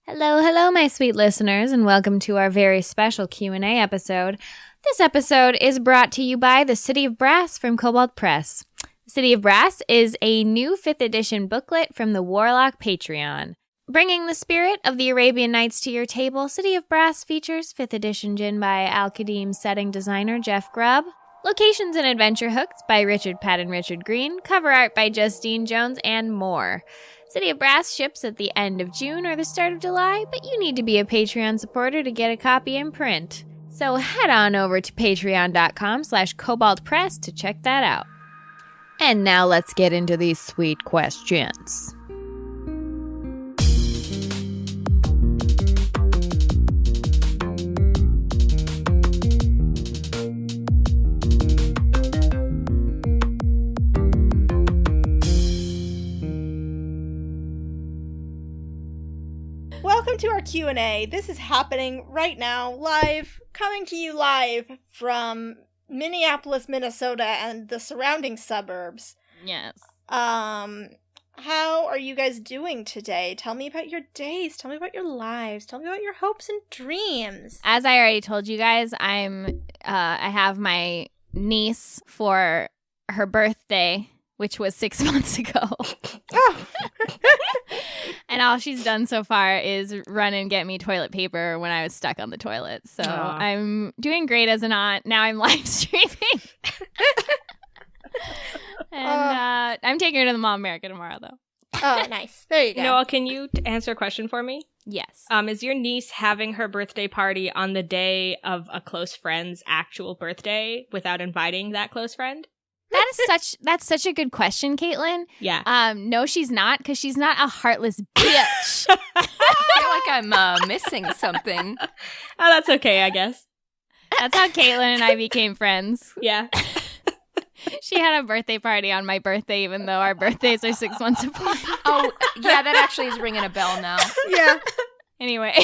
Hello, my sweet listeners, and welcome to our very special Q&A episode. This episode is brought to you by The City of Brass from Culbert Press. The City of Brass is a new 5th edition booklet from the Warlock Patreon. Bringing the spirit of the Arabian Nights to your table, City of Brass features 5th edition gin by Al-Qadim setting designer Jeff Grubb, locations and adventure hooks by Richard Patton Richard Green, cover art by Justine Jones, and more. City of Brass ships at the end of June or the start of July, but you need to be a Patreon supporter to get a copy in print. So head on over to patreon.com/cobaltpress to check that out. And now let's get into these sweet questions. Welcome to our Q&A. This is happening right now, live, coming to you live from Minneapolis, Minnesota, and the surrounding suburbs. Yes. How are you guys doing today? Tell me about your days. Tell me about your lives. Tell me about your hopes and dreams. As I already told you guys, I have my niece for her birthday, which was 6 months ago. Oh. And all she's done so far is run and get me toilet paper when I was stuck on the toilet. So I'm doing great as an aunt. Now I'm live streaming. And I'm taking her to the Mall of America tomorrow, though. Oh, nice. There you go. Noel, can you answer a question for me? Yes. Is your niece having her birthday party on the day of a close friend's actual birthday without inviting that close friend? That's such a good question, Caitlin. Yeah. No, she's not, because she's not a heartless bitch. I feel like I'm missing something. Oh, that's okay, I guess. That's how Caitlin and I became friends. Yeah. She had a birthday party on my birthday, even though our birthdays are 6 months apart. Oh, yeah, that actually is ringing a bell now. Yeah. Anyway.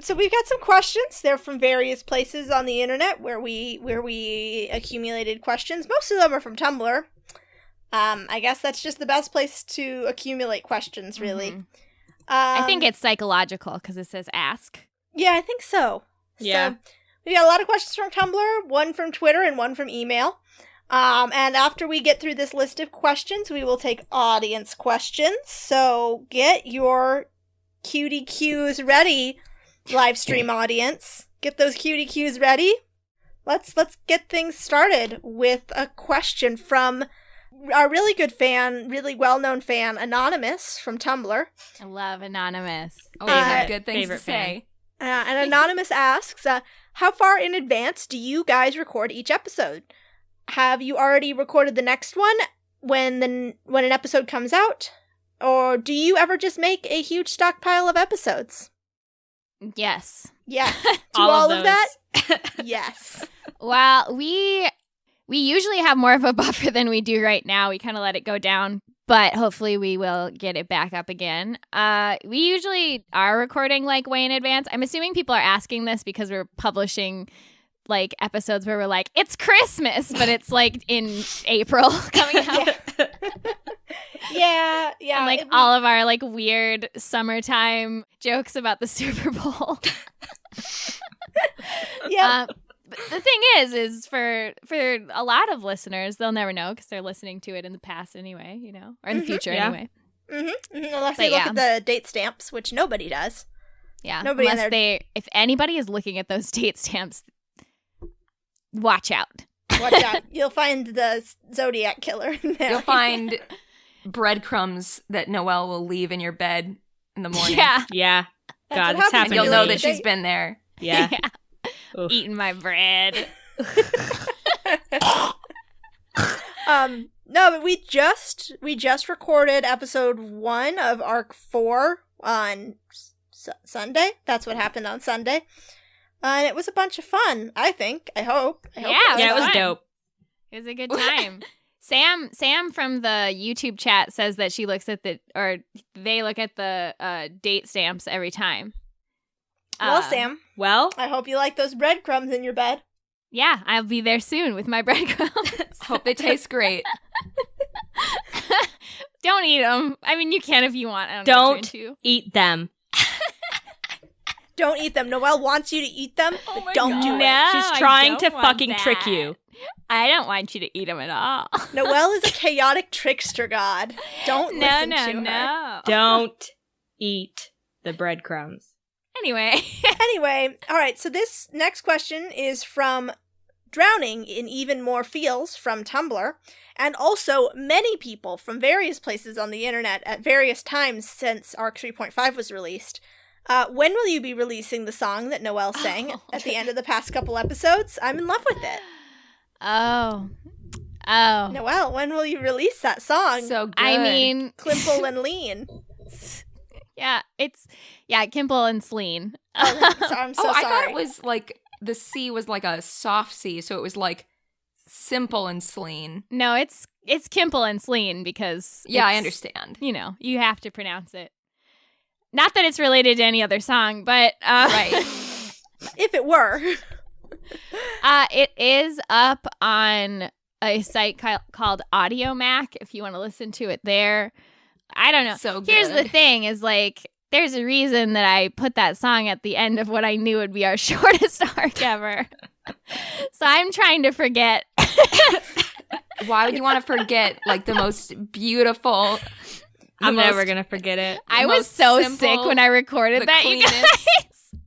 So we've got some questions. They're from various places on the internet where we accumulated questions. Most of them are from Tumblr. I guess that's just the best place to accumulate questions, really. Mm-hmm. I think it's psychological because it says ask. Yeah, I think so. Yeah. So we got a lot of questions from Tumblr, one from Twitter and one from email. And after we get through this list of questions, we will take audience questions. So get your cutie cues ready, live stream audience. Get those cutie cues ready. Let's get things started with a question from our really good fan, really well-known fan, Anonymous from Tumblr. I love Anonymous. Always have good things to say. And Anonymous asks, how far in advance do you guys record each episode? Have you already recorded the next one when an episode comes out? Or do you ever just make a huge stockpile of episodes? Yes. Yes. To All all of of that? those. Yes. Well, we usually have more of a buffer than we do right now. We kind of let it go down, but hopefully we will get it back up again. We usually are recording like way in advance. I'm assuming people are asking this because we're publishing like episodes where we're like, it's Christmas, but it's like in April coming out. Yeah. And like all of our like weird summertime jokes about the Super Bowl. Yeah. But the thing is for a lot of listeners, they'll never know because they're listening to it in the past anyway, you know, or in the future anyway. Unless they look at the date stamps, which nobody does. Yeah. Nobody if anybody is looking at those date stamps, watch out. Watch out. You'll find the Zodiac killer in there. You'll find breadcrumbs that Noelle will leave in your bed in the morning. Yeah. Yeah. That's God, what it's happens. happened. And you'll to know me. that she's been there. Yeah. Yeah. Eating my bread. No, but we just recorded episode 1 of Arc 4 on Sunday. That's what happened on Sunday. And it was a bunch of fun, I think. I hope. Yeah, It was fun. dope. It was a good time. Sam from the YouTube chat says that she looks at they look at the date stamps every time. Well, Sam, Well, I hope you like those breadcrumbs in your bed. Yeah, I'll be there soon with my breadcrumbs. Hope they taste great. Don't eat them. I mean, you can if you want. I don't know what you're into. Eat them. Don't eat them. Noelle wants you to eat them, but don't do it. No, She's trying I to don't want fucking that. trick you. I don't want you to eat them at all. Noelle is a chaotic trickster god. Don't listen to her. No. Don't eat the breadcrumbs. Anyway. Anyway, all right, so this next question is from Drowning in Even More Feels from Tumblr, and also many people from various places on the internet at various times since ARC 3.5 was released. When will you be releasing the song that Noelle sang at the end of the past couple episodes? I'm in love with it. Oh. Noelle, when will you release that song? So good. I mean, Climple and Lean. yeah, it's Kimple and Sleen. I'm so I sorry. thought it was like the C was like a soft C, so it was like simple and Sleen. No, it's Kimple and Sleen because I it's, understand. You know, you have to pronounce it. Not that it's related to any other song, but Right. If it were. It is up on a site called Audio Mac if you want to listen to it there. I don't know. So Here's the good. thing is like there's a reason that I put that song at the end of what I knew would be our shortest arc ever. So I'm trying to forget. Why would you want to forget like the most beautiful? I'm never going to forget it. I was most so simple, sick when I recorded the that, you cleanest. guys.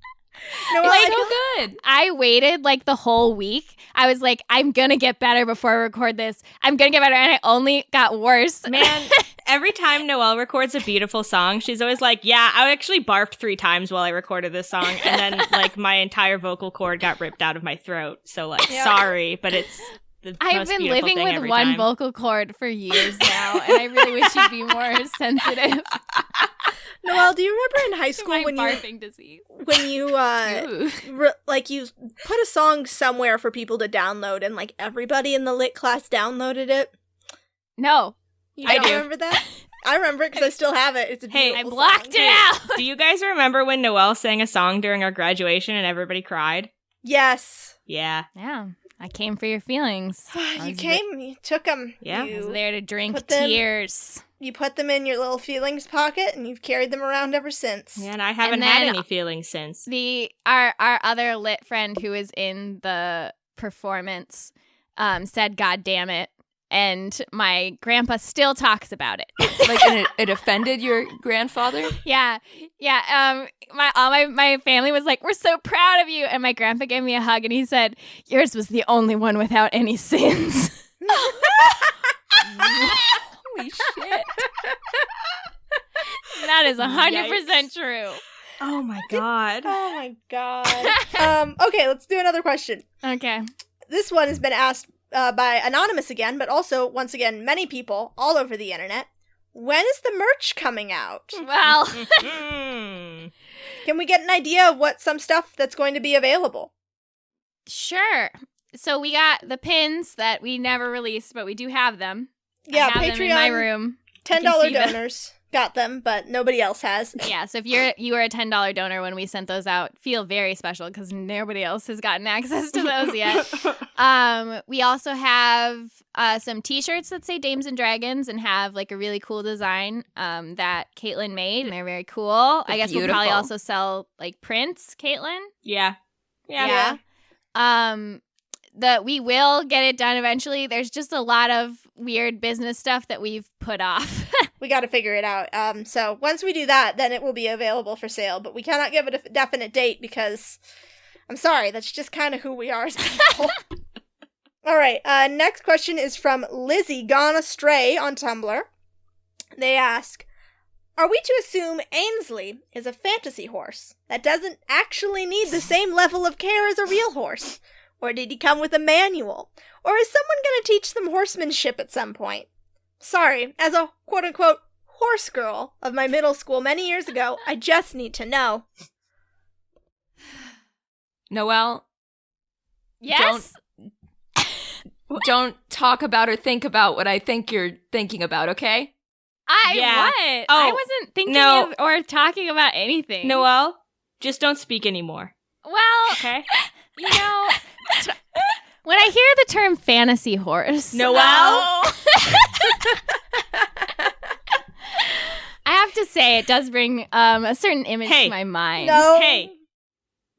No, Like, so good. I waited like the whole week. I was like, I'm going to get better before I record this. I'm going to get better. And I only got worse. Man, every time Noelle records a beautiful song, she's always like, yeah, I actually barfed 3 times while I recorded this song. And then like my entire vocal cord got ripped out of my throat. So like, sorry, but it's the I've most been beautiful living thing with every one time. vocal cord for years now. And I really wish you'd be more sensitive Noelle, do you remember in high to school my when barfing disease. you Ooh. like you put a song somewhere for people to download and like everybody in the lit class downloaded it? No. You I don't do. remember that? I remember it because I still have it. It's a Hey, beautiful I blocked song. it out. Do you guys remember when Noelle sang a song during our graduation and everybody cried? Yes. Yeah. Yeah. I came for your feelings. I You was came, you took them. Yeah. I was You, there to drink put them- tears. you put them in your little feelings pocket and you've carried them around ever since. Yeah, and I haven't had then- any feelings since. Our other lit friend who was in the performance said, "God damn it," and my grandpa still talks about it. Like, and it offended your grandfather? Yeah. My family was like, "We're so proud of you," and my grandpa gave me a hug and he said, "Yours was the only one without any sins." Holy shit. That is 100% true. Oh my god. Oh my god. Okay, let's do another question. Okay. This one has been asked by Anonymous again, but also, once again, many people all over the internet. When is the merch coming out? Well, Mm. Can we get an idea of what some stuff that's going to be available? sure. So we got the pins that we never released, but we do have them. Yeah, I have them in my Patreon room. $10 You can see them. donors got them, but nobody else has. Yeah, so if you were a $10 donor when we sent those out, feel very special because nobody else has gotten access to those yet. We also have some t-shirts that say Dames and Dragons and have like a really cool design that Caitlin made, and they're very cool. I guess we'll probably beautiful. also sell like prints, Caitlin. Yeah. Yeah. That we will get it done eventually. There's just a lot of weird business stuff that we've put off. We got to figure it out. So once we do that, then it will be available for sale, but we cannot give it a definite date because, I'm sorry, that's just kind of who we are as people. All right, next question is from Lizzie Gone Astray on Tumblr. They ask, are we to assume Ainsley is a fantasy horse that doesn't actually need the same level of care as a real horse? Or did he come with a manual? Or is someone going to teach them horsemanship at some point? Sorry, as a quote-unquote horse girl of my middle school many years ago, I just need to know. Noelle, Yes? don't talk about or think about what I think you're thinking about, okay? Yeah. What? Oh, I wasn't thinking no. of or talking about anything. Noelle, just don't speak anymore. Well, Okay? you know, when I hear the term fantasy horse, Noelle? have to say, it does bring a certain image to my mind. No. Hey,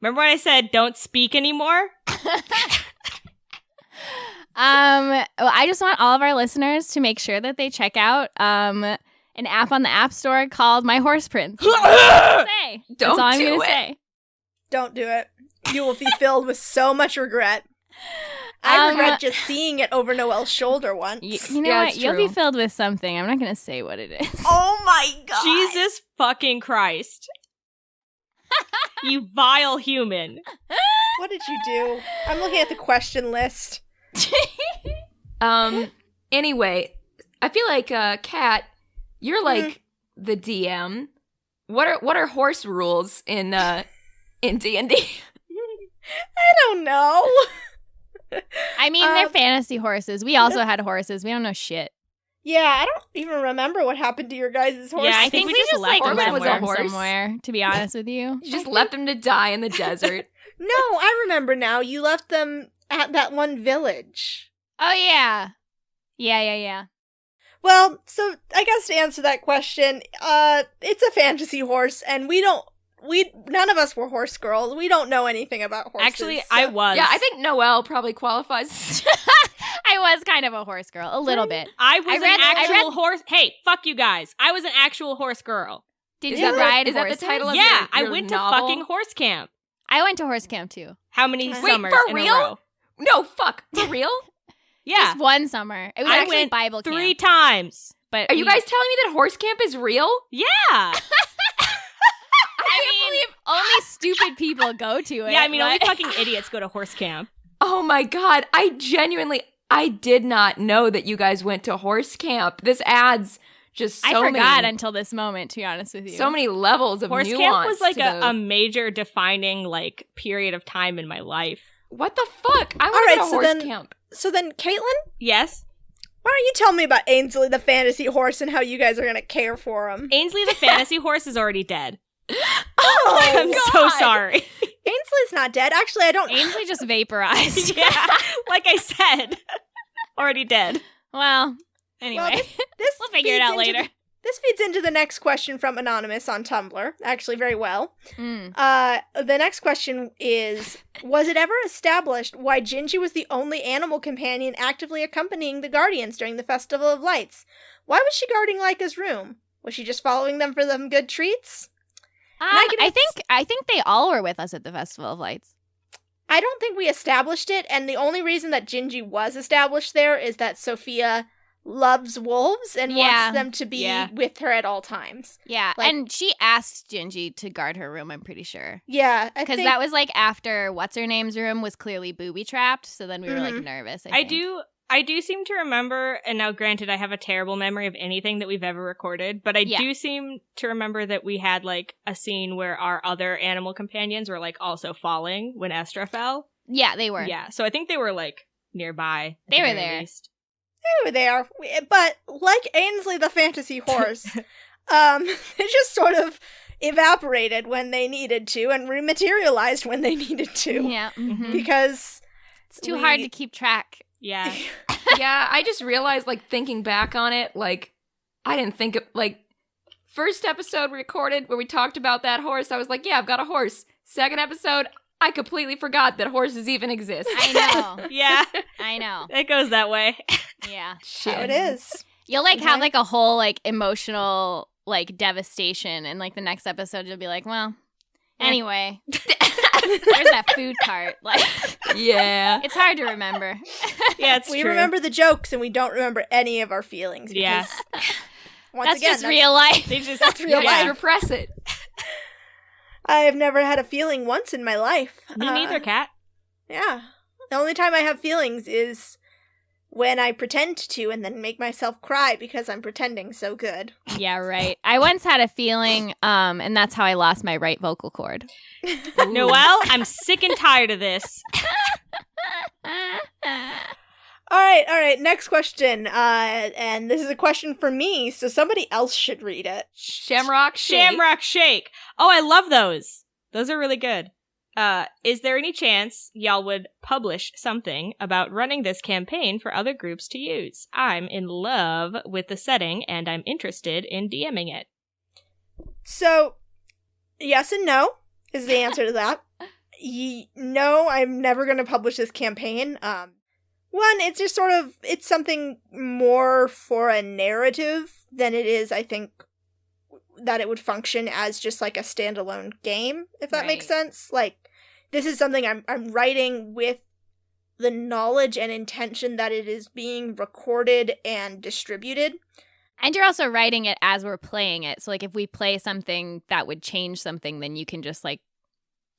remember when I said don't speak anymore? Well, I just want all of our listeners to make sure that they check out an app on the App Store called My Horse Prince. That's all I'm going to say. Don't do it. You will be filled with so much regret. I regret just seeing it over Noel's shoulder once. You know what? You'll be filled with something. I'm not going to say what it is. Oh my god. Jesus fucking Christ. You vile human. What did you do? I'm looking at the question list. Anyway, I feel like Kat, you're like the DM. What are horse rules in D&D? I don't know. I mean, they're fantasy horses. We also had horses. We don't know shit. Yeah, I don't even remember what happened to your guys' horse. Yeah, I think we just like Corbin left was a them horse. somewhere, to be honest with you. You just left them to die in the desert. No, I remember now. You left them at that one village. Oh, yeah. Yeah. Well, so I guess to answer that question, it's a fantasy horse, and none of us were horse girls. We don't know anything about horses. Actually, so- I was. Yeah, I think Noel probably qualifies. I was kind of a horse girl, a little bit. I was I an actual horse. Hey, fuck you guys. I was an actual horse girl. Did Is you that ride Is that horses? the title of Yeah, I your went novel? to fucking horse camp. I went to horse camp, too. How many Wait, summers for in real? a row? No, fuck. For real? Yeah. Just one summer. It was I actually went Bible camp. 3 times. But Are you guys telling me that horse camp is real? Yeah. I mean, only stupid people go to it. Yeah, I mean, only but- fucking idiots go to horse camp. Oh my god, I did not know that you guys went to horse camp. This adds just so I forgot many, until this moment, to be honest with you. so many levels of Horse nuance. camp was like to a major defining like period of time in my life. What the fuck? I want to Alright, go to so horse then- camp. So then, Caitlin, Yes. why don't you tell me about Ainsley the fantasy horse and how you guys are going to care for him? Ainsley the fantasy horse is already dead. Oh, I'm so sorry. Ainsley's not dead. Actually, I don't. Ainsley just vaporized. Yeah, like I said, already dead. Well, anyway. Well, this We'll figure it feeds out into later. This feeds into the next question from Anonymous on Tumblr, actually very well. Mm. The next question is, was it ever established why Gingy was the only animal companion actively accompanying the Guardians during the Festival of Lights? Why was she guarding Laika's room? Was she just following them for them good treats? I think they all were with us at the Festival of Lights. I don't think we established it, and the only reason that Gingy was established there is that Sophia loves wolves and Yeah. wants them to be Yeah. with her at all times. Yeah, Like- and she asked Gingy to guard her room, I'm pretty sure. Yeah, I Because think that was like after What's-Her-Name's room was clearly booby-trapped, so then we were like nervous, I think. I do seem to remember, and now granted I have a terrible memory of anything that we've ever recorded, but I Yeah. do seem to remember that we had like a scene where our other animal companions were like also falling when Estra fell. Yeah, they were. Yeah, so I think they were like nearby. at They the were very there. least. they were there. But like Ainsley the fantasy horse, they just sort of evaporated when they needed to and rematerialized when they needed to. Yeah. mhm. Because It's too hard to keep track. Yeah. Yeah, I just realized, like, thinking back on it, like, I didn't think of, like, first episode we recorded where we talked about that horse, I was like, yeah, I've got a horse. Second episode, I completely forgot that horses even exist. I know. Yeah. I know. It goes that way. Yeah. how it is. You'll like have Okay. like a whole like emotional like devastation, and like the next episode you'll be like, well, anyway, where's that food cart? Like, Yeah. it's hard to remember. Yeah, it's We true. remember the jokes and we don't remember any of our feelings. Yeah. Because, once That's again, just real life. They just That's real Yeah, life. just repress it. I have never had a feeling once in my life. Me neither, Kat. Yeah. The only time I have feelings is when I pretend to and then make myself cry because I'm pretending so good. Yeah, right. I once had a feeling, and that's how I lost my right vocal cord. Noel, I'm sick and tired of this. All right. Next question. And this is a question for me, so somebody else should read it. Shamrock Shake. Shamrock Shake. Oh, I love those. Those are really good. Is there any chance y'all would publish something about running this campaign for other groups to use? I'm in love with the setting and I'm interested in DMing it. So, yes and no is the answer to that. No, I'm never going to publish this campaign. One, it's just sort of, it's something more for a narrative than it is, I think, that it would function as just like a standalone game, if that makes sense. Like, this is something I'm writing with the knowledge and intention that it is being recorded and distributed. And you're also writing it as we're playing it. So, like, if we play something that would change something, then you can just, like,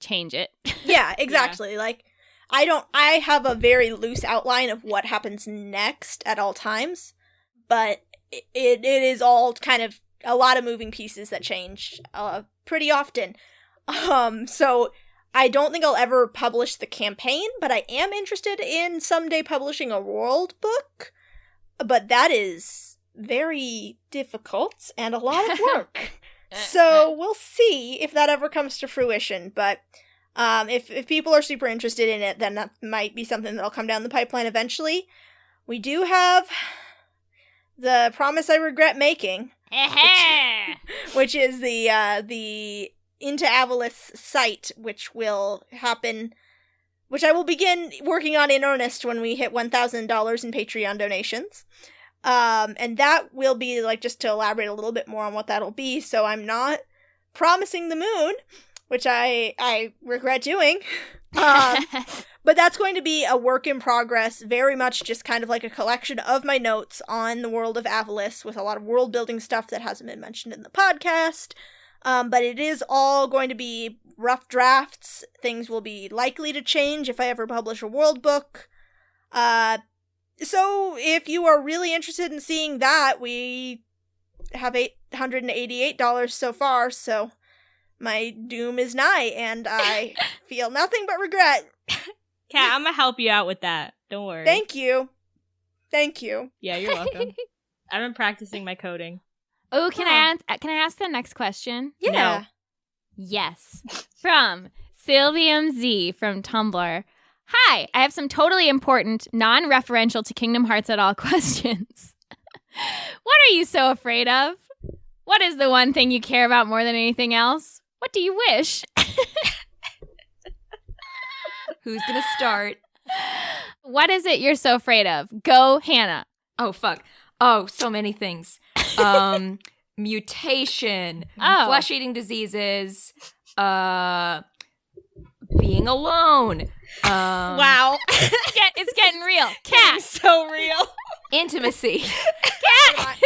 change it. Yeah, exactly. Yeah. Like, I have a very loose outline of what happens next at all times, but it is all kind of a lot of moving pieces that change pretty often. So I don't think I'll ever publish the campaign, but I am interested in someday publishing a world book. But that is very difficult and a lot of work. So we'll see if that ever comes to fruition. But if people are super interested in it, then that might be something that'll come down the pipeline eventually. We do have the Promise I Regret Making, which is the Into Avalis site, which will happen, which I will begin working on in earnest when we hit $1,000 in Patreon donations. And that will be, like, just to elaborate a little bit more on what that'll be, so I'm not promising the moon, which I regret doing. But that's going to be a work in progress, very much just kind of like a collection of my notes on the world of Avalis, with a lot of world building stuff that hasn't been mentioned in the podcast. But it is all going to be rough drafts. Things will be likely to change if I ever publish a world book. So if you are really interested in seeing that, we have $888 so far, so my doom is nigh, and I feel nothing but regret. Kat, I'm gonna help you out with that. Don't worry. Thank you. Yeah, you're welcome. I've been practicing my coding. Oh, can I ask the next question? Yeah. No. Yes. From Sylvium Z from Tumblr. Hi, I have some totally important, non-referential to Kingdom Hearts at all questions. What are you so afraid of? What is the one thing you care about more than anything else? What do you wish? Who's gonna start? What is it you're so afraid of? Go, Hannah. Oh, fuck. Oh, so many things. Mutation, flesh-eating diseases, being alone. Wow. It's getting real. Cat. So real. Intimacy. Cat.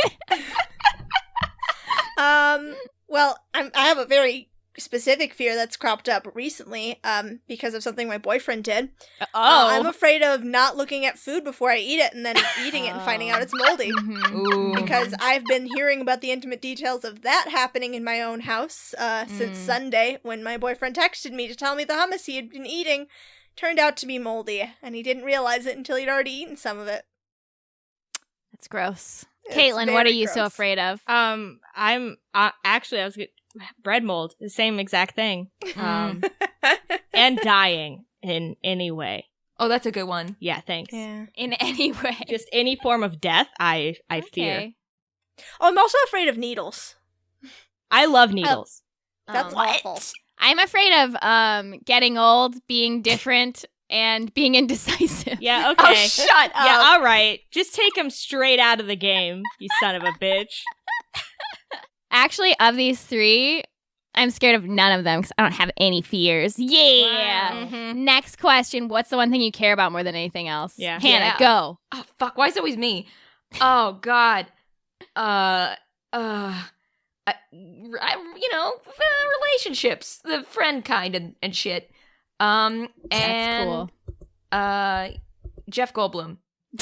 Well, I have a very specific fear that's cropped up recently, because of something my boyfriend did. I'm afraid of not looking at food before I eat it and then eating it and finding out it's moldy. Ooh. Because I've been hearing about the intimate details of that happening in my own house since Sunday, when my boyfriend texted me to tell me the hummus he had been eating turned out to be moldy, and he didn't realize it until he'd already eaten some of it. That's gross. Caitlin, what are you so afraid of? I'm actually, bread mold, the same exact thing. And dying in any way. Oh, that's a good one. Yeah, thanks. Yeah. In any way. Just any form of death, I fear. Oh, I'm also afraid of needles. I love needles. That's awful. I'm afraid of getting old, being different, and being indecisive. Yeah, okay. Oh, shut up. Yeah, all right. Just take him straight out of the game, you son of a bitch. Actually, of these three, I'm scared of none of them because I don't have any fears. Yeah. Wow. Mm-hmm. Next question. What's the one thing you care about more than anything else? Yeah. Hannah, go. Oh, fuck. Why is it always me? Oh, God. Relationships. The friend kind and shit. That's and, cool. Jeff Goldblum.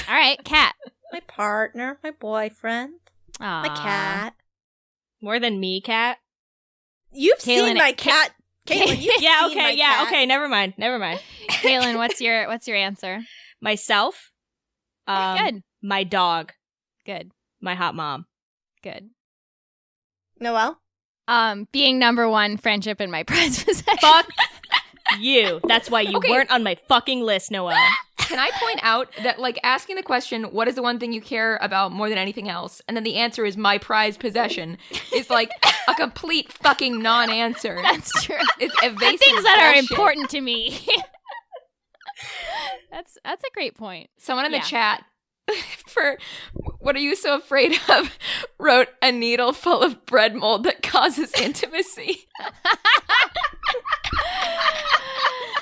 All right, Kat. My partner, my boyfriend, my cat. More than me, Kat? You've seen my cat. Caitlin, you've Yeah, seen okay, my yeah, cat. okay, never mind. Caitlin, what's your answer? Myself. Good. My dog. Good. My hot mom. Good. Noel? Being number one, friendship in my prized possession. Fuck You. That's why you weren't on my fucking list, Noel. Can I point out that, like, asking the question, what is the one thing you care about more than anything else? And then the answer is my prized possession is, like, a complete fucking non-answer. That's true. It's evasive The things that are bullshit. important to me. That's a great point. Someone in the chat for what are you so afraid of wrote a needle full of bread mold that causes intimacy.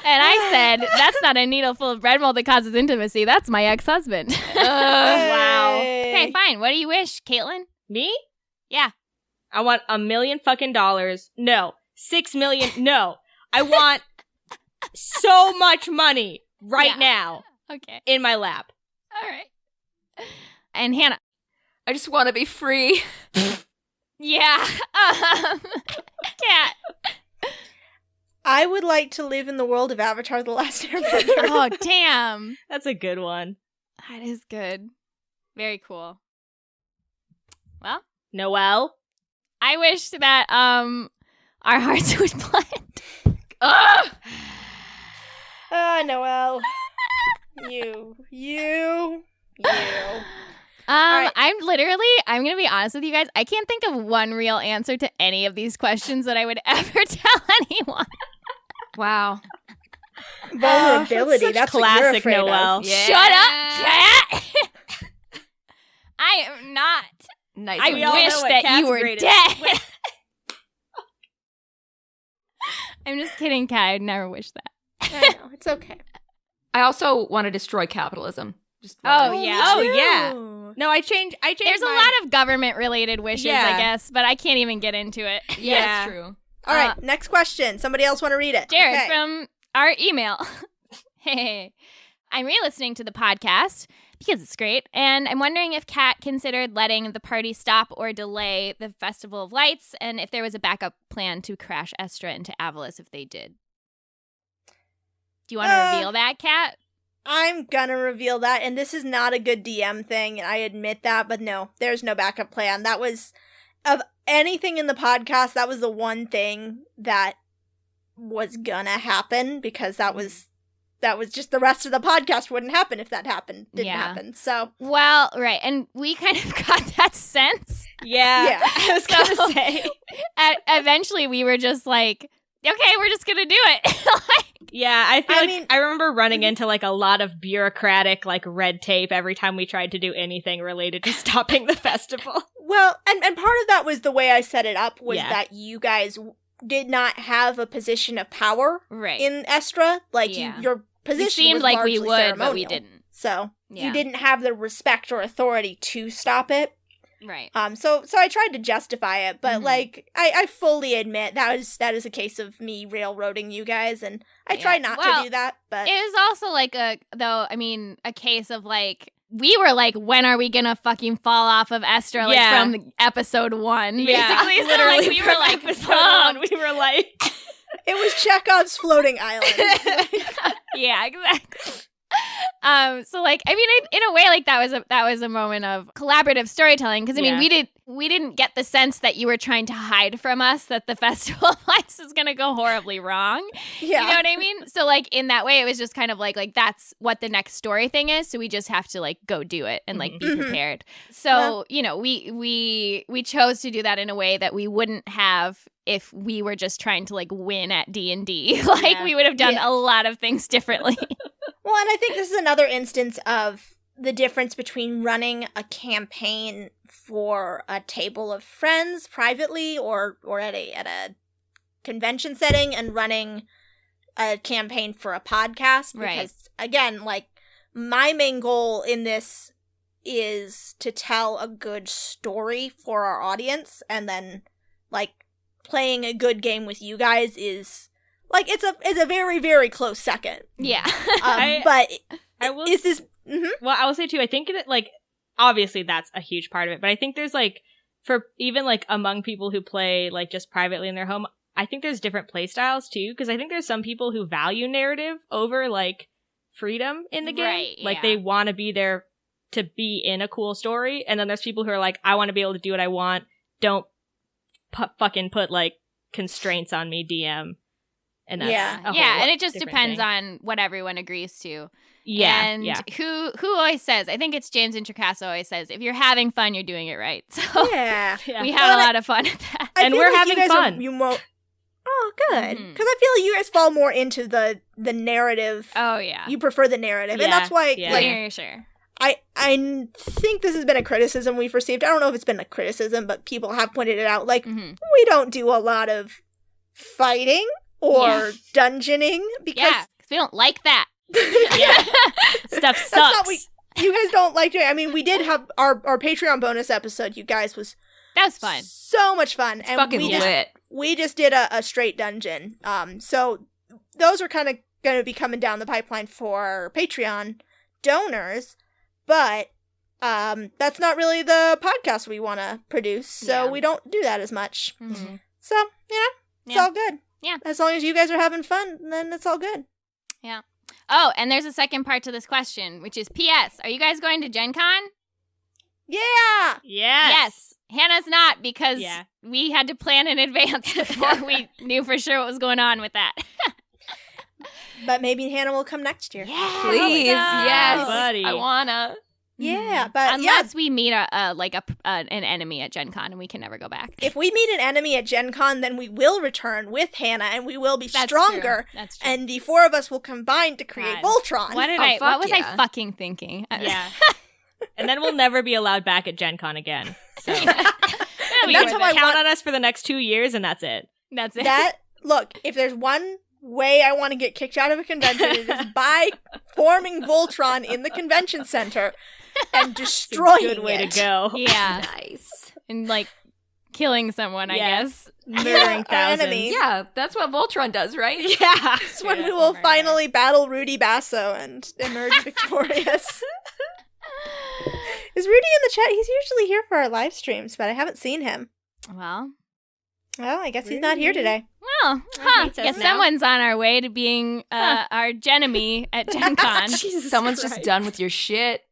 And I said, that's not a needle full of bread mold that causes intimacy. That's my ex-husband. Wow. Okay, fine. What do you wish, Caitlin? Me? Yeah. I want $1 million fucking dollars. No. 6 million. No. I want so much money right now Okay. in my lap. All right. And Hannah. I just want to be free. Yeah. Cat. I would like to live in the world of Avatar: The Last Airbender. Oh, damn. That's a good one. That is good. Very cool. Well, Noel? I wish that our hearts would blend. Noel. You. I'm going to be honest with you guys. I can't think of one real answer to any of these questions that I would ever tell anyone. Wow. Vulnerability. That's what you're classic afraid of. Noel. Yeah. Shut up, cat. I am not. Nice. I We all wish know what that Cat's you were great dead. at. I'm just kidding, Cat. I'd never wish that. I know. It's okay. I also want to destroy capitalism. Just Oh, me yeah. Oh, too. yeah. No, I changed There's a mine. lot of government-related wishes, Yeah. I guess, but I can't even get into it. Yeah, Yeah. that's true. All right, next question. Somebody else want to read it? Jared Okay. from our email. Hey, I'm re-listening to the podcast because it's great, and I'm wondering if Kat considered letting the party stop or delay the Festival of Lights, and if there was a backup plan to crash Estra into Avalis if they did. Do you want to reveal that, Kat? I'm gonna reveal that, and this is not a good DM thing, and I admit that, but no, there's no backup plan. That was, of anything in the podcast, that was the one thing that was gonna happen, because that was just the rest of the podcast wouldn't happen if that didn't happen. So, Well, right, and we kind of got that sense. Yeah. Yeah. I was going to say. Eventually, we were just like, okay, we're just gonna do it. Yeah, I remember running into like a lot of bureaucratic like red tape every time we tried to do anything related to stopping the festival. well, and part of that was the way I set it up was Yeah. that you guys did not have a position of power Right. in Estra. Like, Yeah. your position It seemed was like we largely would, but we ceremonial. didn't. So, Yeah. you didn't have the respect or authority to stop it. Right. So I tried to justify it, but Mhm. like I fully admit that is a case of me railroading you guys, and I Yeah. try not Well, to do that. But It was also like a case of like, we were like, when are we gonna fucking fall off of Estra, like Yeah. from episode 1, Yeah, basically. So, literally like, we were from like, episode 1, pumped. we were like, it was Chekhov's floating island. Yeah, exactly. So like, I mean, in a way, like that was a moment of collaborative storytelling, because I mean, Yeah. we didn't get the sense that you were trying to hide from us that the Festival of Lights was gonna go horribly wrong. Yeah. You know what I mean? So like, in that way, it was just kind of like that's what the next story thing is. So we just have to like go do it and like be Mhm. prepared. So Well- you know, we chose to do that in a way that we wouldn't have if we were just trying to like win at D&D. Like, Yeah. we would have done Yeah. a lot of things differently. Well, and I think this is another instance of the difference between running a campaign for a table of friends privately or at a convention setting and running a campaign for a podcast. Right. Because again, like, my main goal in this is to tell a good story for our audience, and then like playing a good game with you guys is like it's a very, very close second. Yeah. But I will is this mhm. Well, I will say too, I think that like obviously that's a huge part of it, but I think there's like for even like among people who play like just privately in their home, I think there's different play styles too, because I think there's some people who value narrative over like freedom in the game. Right, Like yeah. they want to be there to be in a cool story, and then there's people who are like, I want to be able to do what I want. Don't fucking put like constraints on me, DM. And that's Yeah. a whole and it just different depends thing. on what everyone agrees to. Yeah, And yeah. who always says, I think it's James Introcaso always says, if you're having fun, you're doing it right. So Yeah. Yeah. we have a lot of fun at that. I And feel we're like having you guys fun. Oh, good. Mhm. Because I feel like you guys fall more into the narrative. Oh, yeah. You prefer the narrative. Yeah, And that's why, yeah. like, Sure. I think this has been a criticism we've received. I don't know if it's been a criticism, but people have pointed it out. Like, Mhm. we don't do a lot of fighting or Yeah. dungeoning because Yeah, because we don't like that. Yeah. Stuff that's sucks. not what you guys don't like doing. I mean, we did have our Patreon bonus episode, you guys, was That was fun. so much fun. It's And fucking we just lit. we just did a straight dungeon. So those are kind of going to be coming down the pipeline for Patreon donors, but that's not really the podcast we want to produce, so Yeah. we don't do that as much. Mhm. So, it's Yeah. all good. Yeah. As long as you guys are having fun, then it's all good. Oh, and there's a second part to this question, which is P.S. Are you guys going to Gen Con? Yeah! Yes. Hannah's not because Yeah. we had to plan in advance before we knew for sure what was going on with that. But maybe Hannah will come next year. Yeah, Please, yes. Buddy. I wanna. Yeah, but unless we meet an enemy at Gen Con and we can never go back. if we meet an enemy at Gen Con, then we will return with Hannah and we will be That's stronger. true. That's true. And the four of us will combine to create God. Voltron. What did Oh, what fuck was I yeah. fucking thinking? Yeah. And then we'll never be allowed back at Gen Con again. So That'll be That's worth how I it. count want- on us for the next 2 years, and that's it. That's it. Look, if there's one way I want to get kicked out of a convention, it is by forming Voltron in the convention center and destroying Good way it. to go. Yeah. Nice. And killing someone, I Yeah. guess. Murdering Our thousands. enemies. Yeah, that's what Voltron does, right? Yeah. That's when Yeah, we will murder. finally battle Rudy Basso and emerge victorious. Is Rudy in the chat? He's usually here for our live streams, but I haven't seen him. Well, Well, I guess he's not here today. hates us Guess now. now. Someone's on our way to being our Genemy at Gen Con. Someone's just done with your shit.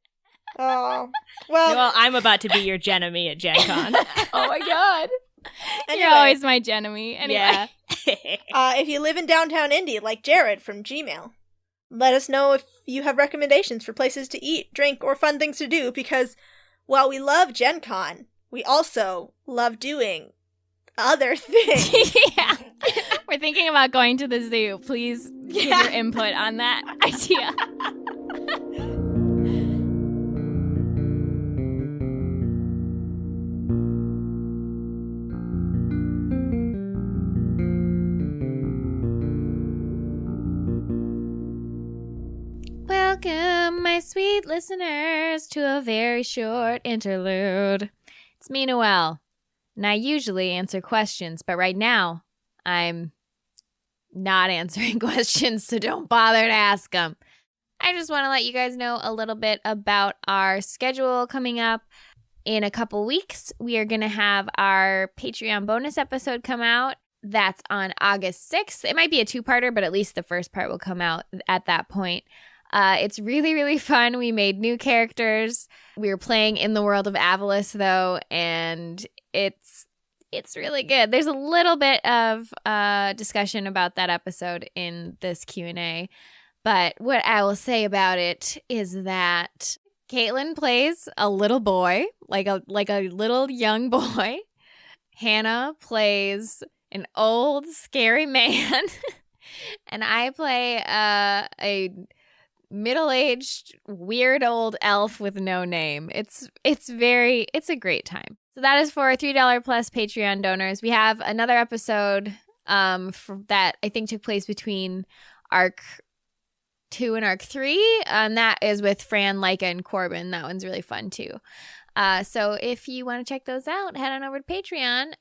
Oh. Well, Well, I'm about to be your Genemy at Gen Con. Oh my god. anyway, You're always my Genemy. Anyway. Yeah. if you live in downtown Indy, like Jared from Gmail, let us know if you have recommendations for places to eat, drink, or fun things to do, because while we love Gen Con, we also love doing other things. Yeah. We're thinking about going to the zoo. Please give your input on that idea. Welcome, my sweet listeners, to a very short interlude. It's me, Noel, and I usually answer questions, but right now, I'm not answering questions, so don't bother to ask them. I just want to let you guys know a little bit about our schedule coming up. In a couple weeks, we are going to have our Patreon bonus episode come out. That's on August 6th. It might be a two-parter, but at least the first part will come out at that point. It's really, really fun. We made new characters. We were playing in the world of Avalis, though, and it's really good. There's a little bit of discussion about that episode in this Q&A, but what I will say about it is that Caitlin plays a little boy, like a little young boy. Hannah plays an old, scary man, and I play a middle-aged, weird old elf with no name. It's a great time. So that is for $3 plus Patreon donors. We have another episode that I think took place between Arc 2 and Arc 3, and that is with Fran, Leica, and Corbin. That one's really fun too. So if you want to check those out, head on over to Patreon.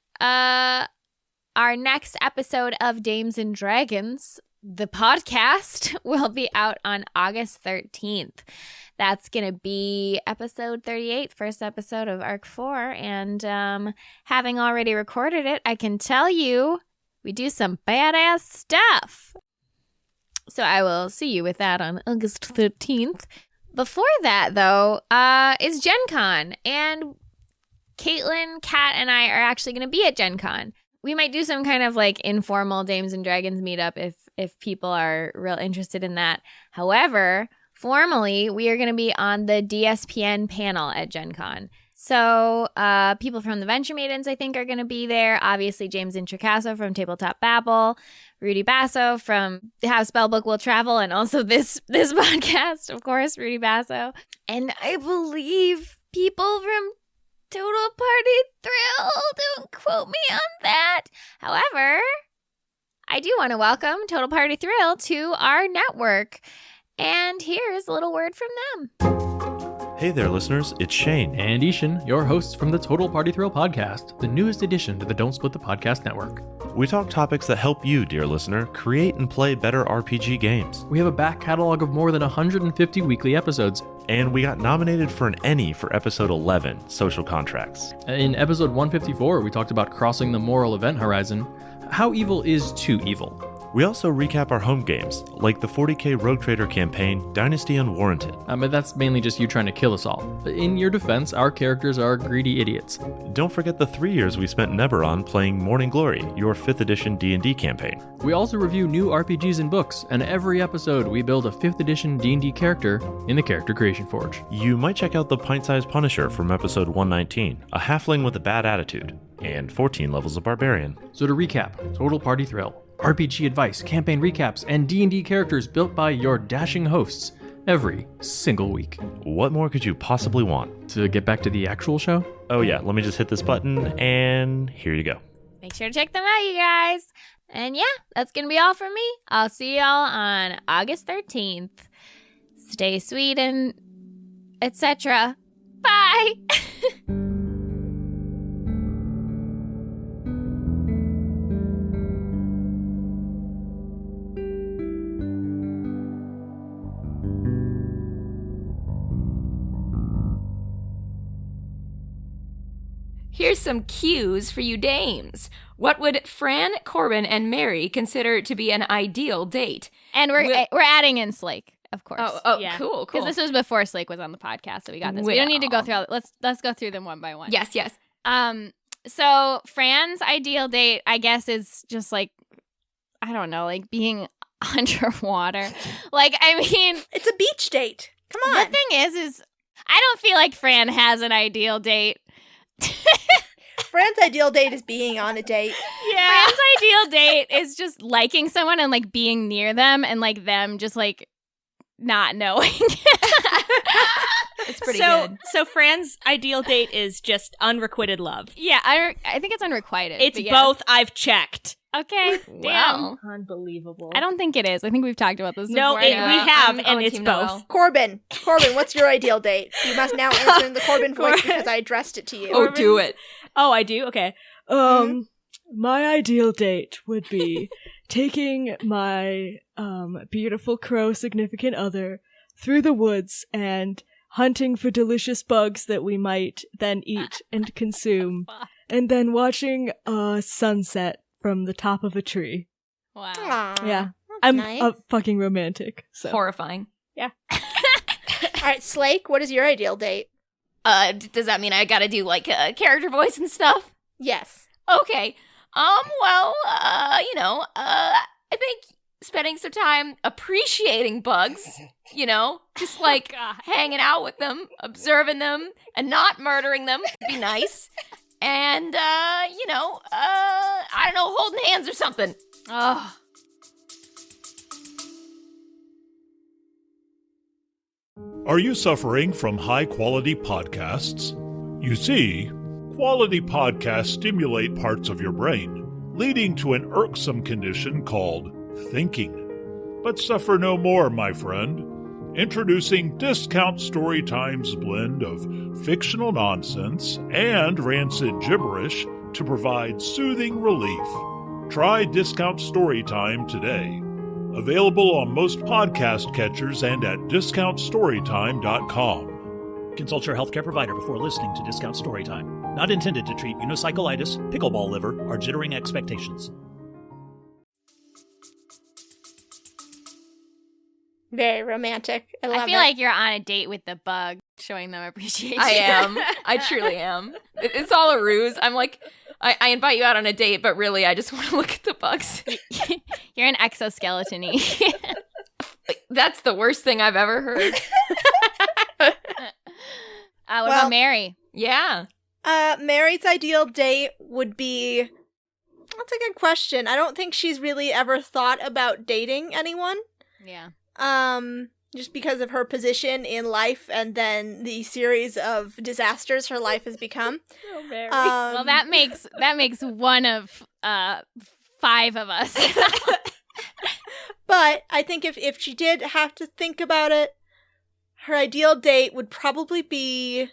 Our next episode of Dames and Dragons, the podcast, will be out on August 13th. That's going to be episode 38, first episode of Arc 4. And having already recorded it, I can tell you we do some badass stuff. So I will see you with that on August 13th. Before that, though, is Gen Con. And Caitlin, Kat, and I are actually going to be at Gen Con. we might do some kind of like informal Dames and Dragons meetup if people are real interested in that. However, formally, we are going to be on the DSPN panel at Gen Con. So people from the Venture Maidens, I think, are going to be there. Obviously, James Introcaso from Tabletop Babble, Rudy Basso from How Spellbook Will Travel, and also this podcast, of course, Rudy Basso. And I believe people from Total Party Thrill. Don't quote me on that. However, I do want to welcome Total Party Thrill to our network. And here's a little word from them. Hey there, listeners. It's Shane. And Ishan, your hosts from the Total Party Thrill podcast, the newest addition to the Don't Split the Podcast network. We talk topics that help you, dear listener, create and play better RPG games. We have a back catalog of more than 150 weekly episodes. And we got nominated for an Emmy for episode 11, Social Contracts. In episode 154, we talked about crossing the moral event horizon. How evil is too evil? We also recap our home games, like the 40k Rogue Trader campaign, Dynasty Unwarranted. But that's mainly just you trying to kill us all. In your defense, our characters are greedy idiots. Don't forget the 3 years we spent in Eberron playing Morning Glory, your 5th edition D&D campaign. We also review new RPGs and books, and every episode we build a 5th edition D&D character in the Character Creation Forge. You might check out the Pint-Sized Punisher from episode 119, a halfling with a bad attitude, and 14 levels of Barbarian. So to recap, Total Party Thrill, RPG advice, campaign recaps, and D&D characters built by your dashing hosts every single week. What more could you possibly want? To get back to the actual show? Oh yeah, let me just hit this button, and here you go. Make sure to check them out, you guys. And yeah, that's going to be all from me. I'll see y'all on August 13th. Stay sweet and etc. Bye! Here's some cues for you dames. What would Fran, Corbin, and Mary consider to be an ideal date? And we're adding in Slake, of course. Oh, Yeah. cool. Because this was before Slake was on the podcast, so we got this. We don't need to go through all. Let's go through them one by one. Yes. So Fran's ideal date, I guess, is just like, I don't know, like being underwater. Like, I mean, It's a beach date. Come on. the thing is I don't feel like Fran has an ideal date. Fran's ideal date is being on a date. Yeah. Fran's ideal date is just liking someone and like being near them and like them just like not knowing. It's pretty good. So Fran's ideal date is just unrequited love. Yeah, I think it's unrequited. It's but yes. both. I've checked. Okay, damn. Wow. Unbelievable. I don't think it is. I think we've talked about this No, before. we have, I'm and on it's Team both. Noel. Corbin, what's your ideal date? You must now answer in the Corbin voice because I addressed it to you. Oh, do it. Oh, I do? Okay. My ideal date would be taking my beautiful crow significant other through the woods and hunting for delicious bugs that we might then eat and consume, and then watching a sunset from the top of a tree. Wow. Aw, Yeah. that's I'm nice. fucking romantic. So Horrifying. All right, Slake, what is your ideal date? Does that mean I gotta do like a character voice and stuff? Yes. Okay. I think spending some time appreciating bugs, just like God. hanging out with them, observing them, and not murdering them would be nice. And, I don't know, holding hands or something. Oh. Are you suffering from high-quality podcasts? You see, quality podcasts stimulate parts of your brain, leading to an irksome condition called thinking. But suffer no more, my friend. Introducing Discount Storytime's blend of fictional nonsense and rancid gibberish to provide soothing relief. Try Discount Storytime today. Available on most podcast catchers and at discountstorytime.com. Consult your healthcare provider before listening to Discount Storytime. Not intended to treat unicyclitis, pickleball liver, or jittering expectations. Very romantic. I love it. I feel like you're on a date with the bug. showing them appreciation. I am. I truly am. It's all a ruse. I'm like, I invite you out on a date, but really, I just want to look at the bugs. You're an exoskeleton-y. That's the worst thing I've ever heard. What about Mary? Yeah. Mary's ideal date would be... That's a good question. I don't think she's really ever thought about dating anyone. Yeah. Just because of her position in life and then the series of disasters her life has become. Oh, Mary. Well, that makes one of 5 of us. But I think if she did have to think about it, her ideal date would probably be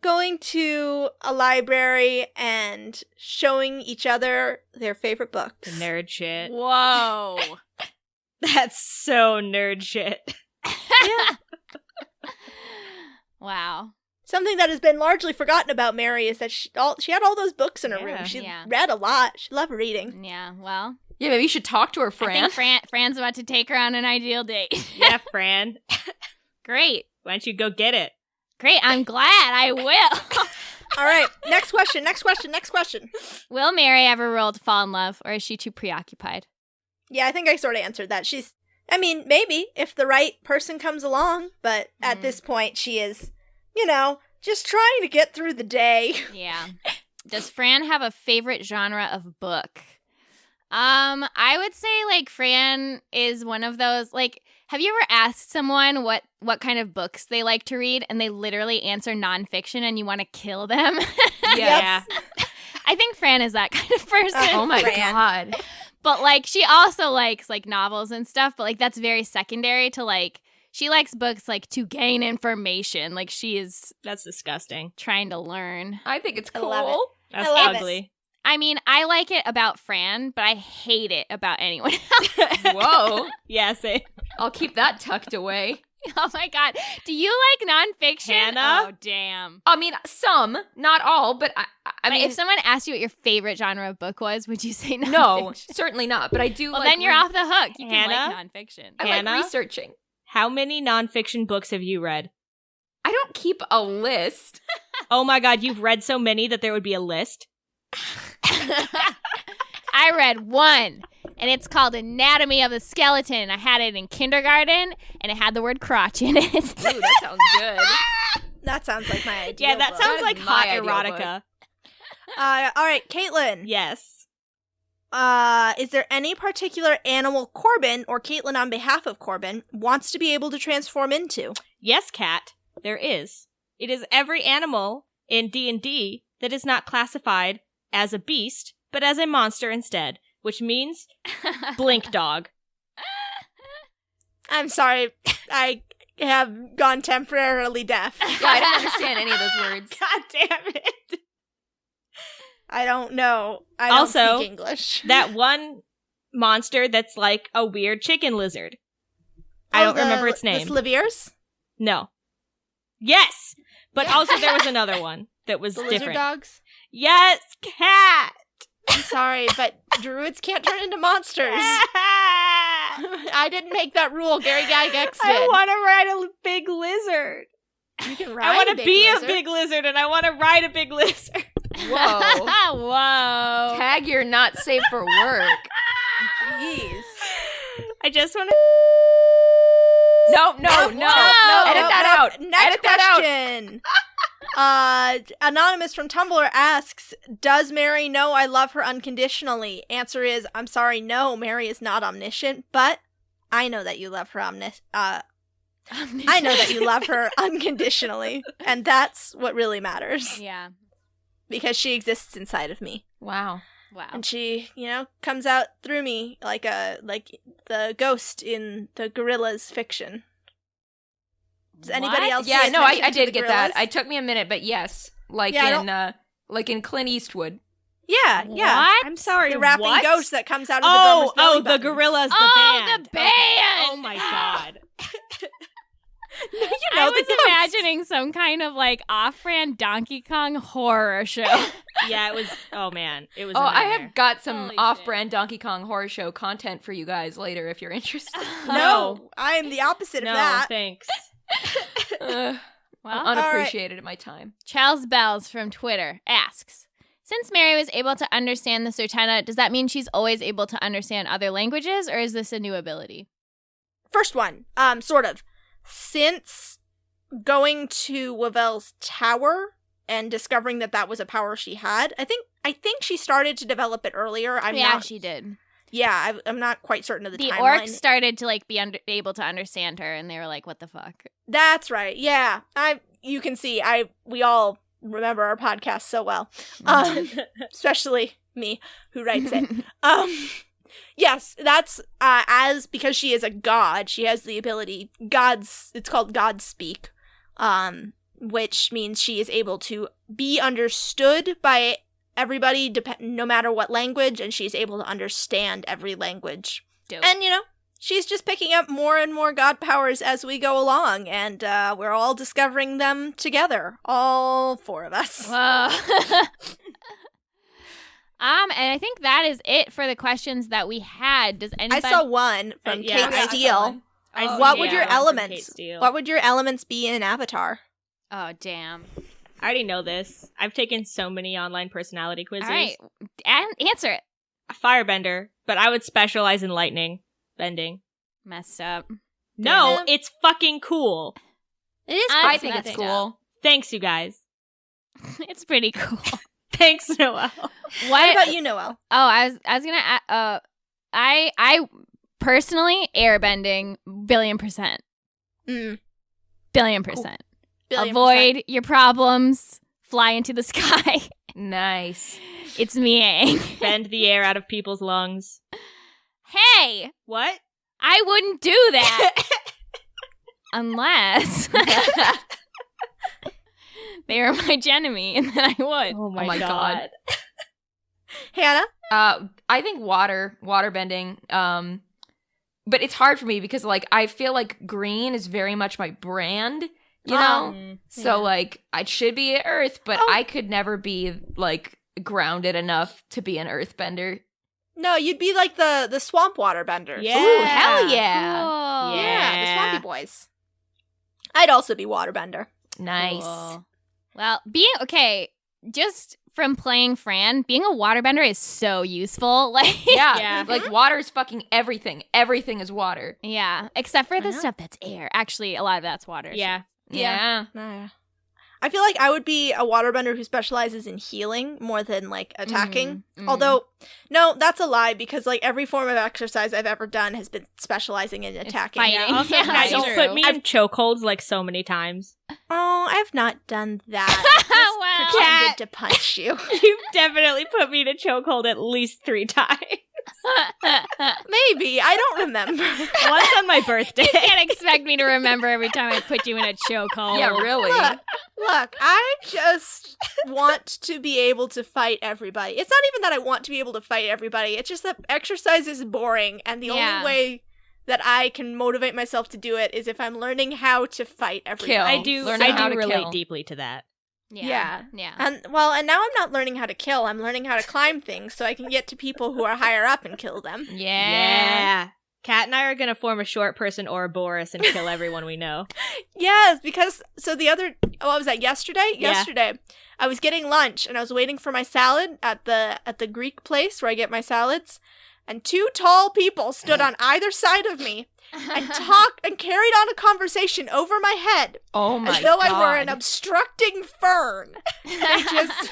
going to a library and showing each other their favorite books. The nerd shit. Whoa. That's so nerd shit. Yeah. Wow. Something that has been largely forgotten about Mary is that she had all those books in her room. She read a lot. She loved reading. Yeah, well. Yeah, maybe you should talk to her, Fran. I think Fran's about to take her on an ideal date. Yeah, Fran. Great. Why don't you go get it? Great, I'm glad. I will. All right, next question. Will Mary ever roll to fall in love, or is she too preoccupied? Yeah, I think I sort of answered that. Maybe, if the right person comes along, but at this point, she is, just trying to get through the day. Yeah. Does Fran have a favorite genre of book? I would say, Fran is one of those, have you ever asked someone what kind of books they like to read, and they literally answer nonfiction, and you want to kill them? Yeah. I think Fran is that kind of person. Oh my Fran. God. But, she also likes, novels and stuff, but, that's very secondary to, she likes books, to gain information. She is That's disgusting. trying to learn. I think it's I cool. love it. That's I love ugly. I mean, I like it about Fran, but I hate it about anyone else. Whoa. Yeah, say. I'll keep that tucked away. Oh, my God. Do you like nonfiction? Hannah? Oh, damn. I mean, some, not all, but I mean, if someone asked you what your favorite genre of book was, would you say nonfiction? no, certainly not. But I do Well, like then you're off the hook. You can Hannah? like nonfiction. I Hannah? like researching. How many nonfiction books have you read? I don't keep a list. Oh my God, you've read so many that there would be a list? I read one, and it's called Anatomy of the Skeleton. I had it in kindergarten, and it had the word crotch in it. Ooh, that sounds good. That sounds like my ideal Yeah, that book. sounds That like is hot my ideal erotica. All right, Caitlin. Yes. Is there any particular animal Corbin, or Caitlin on behalf of Corbin, wants to be able to transform into? Yes, Kat, there is. It is every animal in D&D that is not classified as a beast, but as a monster instead, which means Blink Dog. I'm sorry, I have gone temporarily deaf. Yeah, I don't understand any of those words. God damn it. I don't know. I don't Also, speak English. That one monster that's like a weird chicken lizard. I don't remember its name. The Slaviers? No. Yes! But also there was another one that was The lizard different. dogs? Yes, Cat! I'm sorry, but druids can't turn into monsters. I didn't make that rule. Gary Gygax did. I want to ride a big lizard. You can ride I want a to big be lizard. a big lizard and I want to ride a big lizard. Whoa. Whoa. Tag, you're not safe for work. Jeez. I just want to... No. Edit that out. Next Edit that out. question. Anonymous from Tumblr asks, does Mary know I love her unconditionally? Answer is, I'm sorry, no, Mary is not omniscient, but I know that you love her I know that you love her unconditionally, and that's what really matters. Yeah. Because she exists inside of me. Wow. Wow. And she, comes out through me like the ghost in the Gorillas fiction. Does anybody What? else? Yeah, pay no, attention I to did the get that. Gorillas? It took me a minute, but yes, like in Clint Eastwood. Yeah. What? I'm sorry, The rapping what? ghost that comes out of the drummer's belly the button. Gorillas, the Oh, band. the band! Okay. Oh my God. I was imagining some kind of off-brand Donkey Kong horror show. Yeah, it was, oh man, it was Oh, a I nightmare. have got some Holy off-brand Donkey Kong horror show content for you guys later if you're interested. No, I am the opposite No, of that. thanks. Well, unappreciated at my time. Charles Bells from Twitter asks, since Mary was able to understand the Sertana, does that mean she's always able to understand other languages, or is this a new ability? First one, sort of. Since going to Wavel's tower and discovering that was a power she had, I think she started to develop it earlier. She did. Yeah, I'm not quite certain of the timeline. The orcs started to be able to understand her, and they were like, "What the fuck?" That's right. Yeah, you can see we all remember our podcast so well, especially me who writes it. Yes, that's because she is a god. She has the ability. It's called God Speak, which means she is able to be understood by everybody, no matter what language, and she's able to understand every language. Dope. And, she's just picking up more and more god powers as we go along, and we're all discovering them together, all four of us. Whoa. And I think that is it for the questions that we had. Does anybody? I saw one from Kate Steele. What would your elements be in Avatar? Oh, damn. I already know this. I've taken so many online personality quizzes. All right, answer it. A firebender, but I would specialize in lightning bending. Messed up. No, Yeah. it's fucking cool. It is. I think it's cool. Thanks, you guys. It's pretty cool. Thanks, Noel. What about you, Noel? Oh, I was gonna. I personally airbending $1,000,000,000. Mm. $1,000,000,000. Cool. Avoid your problems. Fly into the sky. Nice. It's me. Bend the air out of people's lungs. Hey, What? I wouldn't do that unless they were my enemy, and then I would. Oh my God. Hannah? I think water bending. But it's hard for me because I feel like green is very much my brand, you know? So I should be earth, but I could never be grounded enough to be an earthbender. No, you'd be like the swamp water benders. Yeah. Ooh, hell yeah. Cool. Yeah, the swampy boys. I'd also be waterbender. Nice. Cool. Well, just from playing Fran, being a waterbender is so useful. Yeah. Water is fucking everything. Everything is water. Yeah, except for the Uh-huh. stuff that's air. Actually, a lot of that's water. Yeah. Yeah. I feel like I would be a waterbender who specializes in healing more than attacking. Although, no, that's a lie because every form of exercise I've ever done has been specializing in attacking. fighting. Yeah, also, Yeah, guys, that's you've true. put me in chokeholds so many times. Oh, I've not done that. I just Wow. pretended to punch you. You've definitely put me in a chokehold at least 3 times. Maybe. I don't remember. Once on my birthday. You can't expect me to remember every time I put you in a chokehold. Yeah, really. Look, I just want to be able to fight everybody. It's not even that I want to be able to fight everybody. It's just that exercise is boring, and the Yeah. only way that I can motivate myself to do it is if I'm learning how to fight everybody. Kill. I do Learning how to relate kill. deeply to that. Yeah. And now I'm not learning how to kill. I'm learning how to climb things so I can get to people who are higher up and kill them. Yeah. Kat and I are going to form a short person Ouroboros and kill everyone we know. Yes, because what was that, yesterday? Yeah. Yesterday, I was getting lunch and I was waiting for my salad at the Greek place where I get my salads, and 2 tall people stood on either side of me and talked and carried on a conversation over my head Oh my god. as though I were an obstructing fern. They just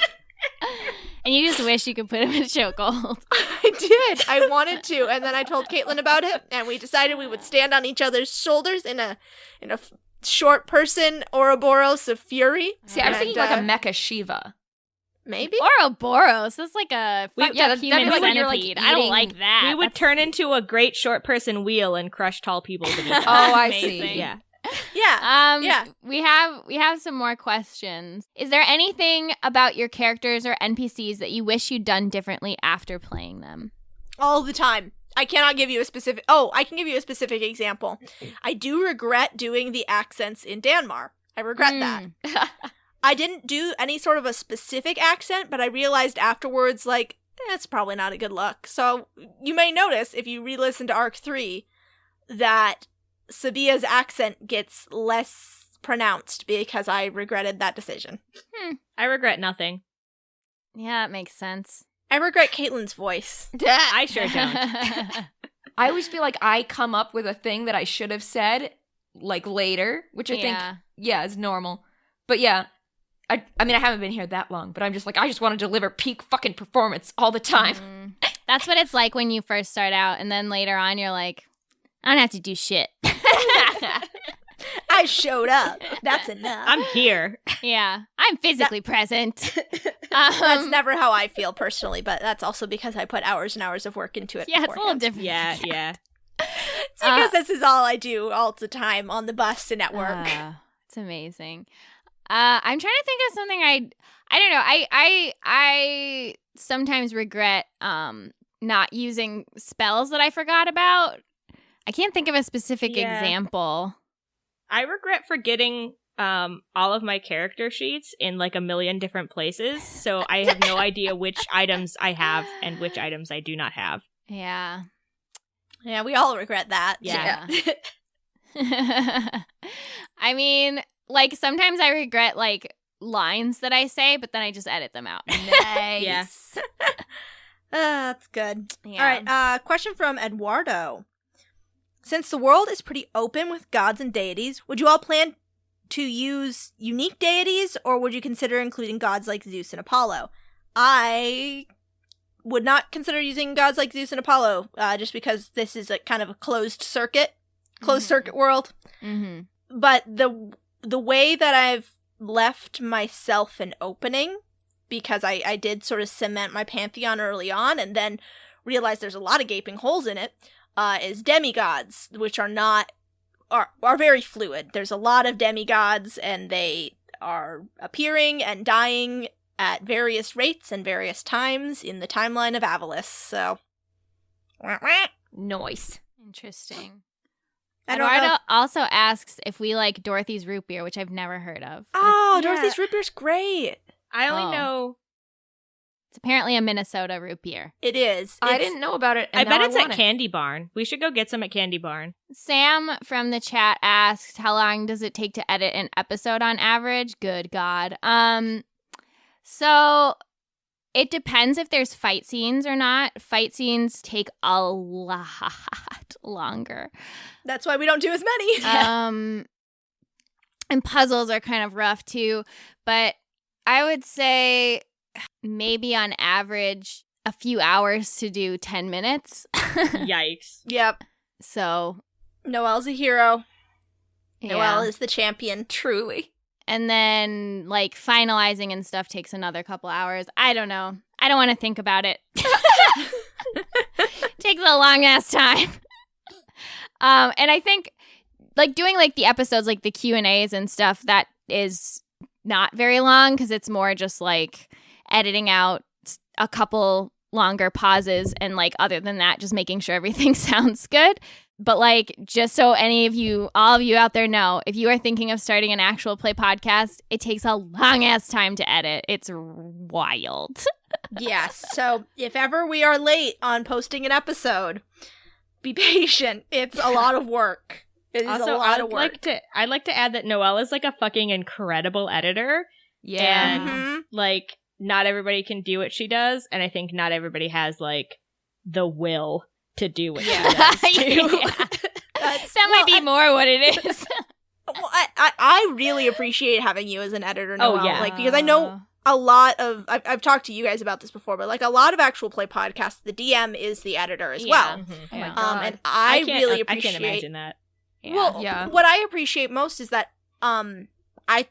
And you just wish you could put him in a chokehold. I did. I wanted to, and then I told Caitlin about it, and we decided we would stand on each other's shoulders in a short person Ouroboros of fury. See, I was And, thinking a Mecha Shiva. maybe. Ouroboros. That's like a We- fucked yeah, up that's human definitely when you're, centipede. I don't eating- like that. We would turn into a great short person wheel and crush tall people beneath us. Oh, I Amazing. see. Yeah. Yeah. Yeah. We have some more questions. Is there anything about your characters or NPCs that you wish you'd done differently after playing them? All the time. I cannot give you a specific... Oh, I can give you a specific example. I do regret doing the accents in Danmar. I regret that. I didn't do any sort of a specific accent, but I realized afterwards, that's probably not a good look. So you may notice, if you re-listen to Arc 3, that Sabia's accent gets less pronounced because I regretted that decision. I regret nothing. Yeah, that makes sense. I regret Caitlin's voice. I sure don't. I always feel like I come up with a thing that I should have said, like, later, which I think, is normal. But yeah, I mean, I haven't been here that long, but I'm just like, I just want to deliver peak fucking performance all the time. That's what it's like when you first start out, and then later on you're like, I don't have to do shit. I showed up. That's enough. I'm here. Yeah, I'm physically present. That's never how I feel personally, but that's also because I put hours and hours of work into it. Yeah, it's a little different. Yeah. It's because this is all I do all the time on the bus and at work. It's amazing. I'm trying to think of something I don't know. I sometimes regret not using spells that I forgot about. I can't think of a specific example. I regret forgetting all of my character sheets in like a million different places, so I have no idea which items I have and which items I do not have. Yeah. Yeah, we all regret that. Yeah. I mean, like, sometimes I regret, like, lines that I say, but then I just edit them out. Nice. Yes. That's good. Yeah. All right, question from Eduardo. Since the world is pretty open with gods and deities, would you all plan to use unique deities, or would you consider including gods like Zeus and Apollo? I would not consider using gods like Zeus and Apollo, just because this is a kind of a closed circuit world. Mm-hmm. But the way that I've left myself an opening, because I did sort of cement my pantheon early on and then realized there's a lot of gaping holes in it, is demigods, which are very fluid. There's a lot of demigods, and they are appearing and dying at various rates and various times in the timeline of Avalis, so... Nice. Interesting. Eduardo also asks if we like Dorothy's root beer, which I've never heard of. Oh, Dorothy's root beer's great. I only know... It's apparently a Minnesota root beer. It is. I didn't know about it. I bet it's at Candy Barn. We should go get some at Candy Barn. Sam from the chat asked, how long does it take to edit an episode on average? Good God. So it depends if there's fight scenes or not. Fight scenes take a lot longer. That's why we don't do as many. And puzzles are kind of rough too. But I would say maybe on average a few hours to do 10 minutes. Yikes. Yep. So Noel's a hero. yeah. Noel is the champion. Truly. And then, like, finalizing and stuff takes another couple hours. I don't know. I don't want to think about it. Takes a long-ass time. And I think, like, doing, like, the episodes, like, the Q&As and stuff, that is not very long because it's more just, like, editing out a couple longer pauses and, like, other than that, just making sure everything sounds good. But, like, just so all of you out there know, if you are thinking of starting an actual play podcast, it takes a long-ass time to edit. It's wild. Yes. So if ever we are late on posting an episode, be patient. It's a lot of work. It is Also, a lot of work. I'd like to add that Noelle is, like, a fucking incredible editor. Yeah. And, like, not everybody can do what she does, and I think not everybody has, like, the will to do what she does, too. That might be more what it is. Well, I really appreciate having you as an editor, Noelle. Oh, yeah. Like, because I know a lot of... I've talked to you guys about this before, but, like, a lot of actual play podcasts, the DM is the editor as well. Mm-hmm. Oh my God. And I really appreciate... I can't imagine that. Well, what I appreciate most is that I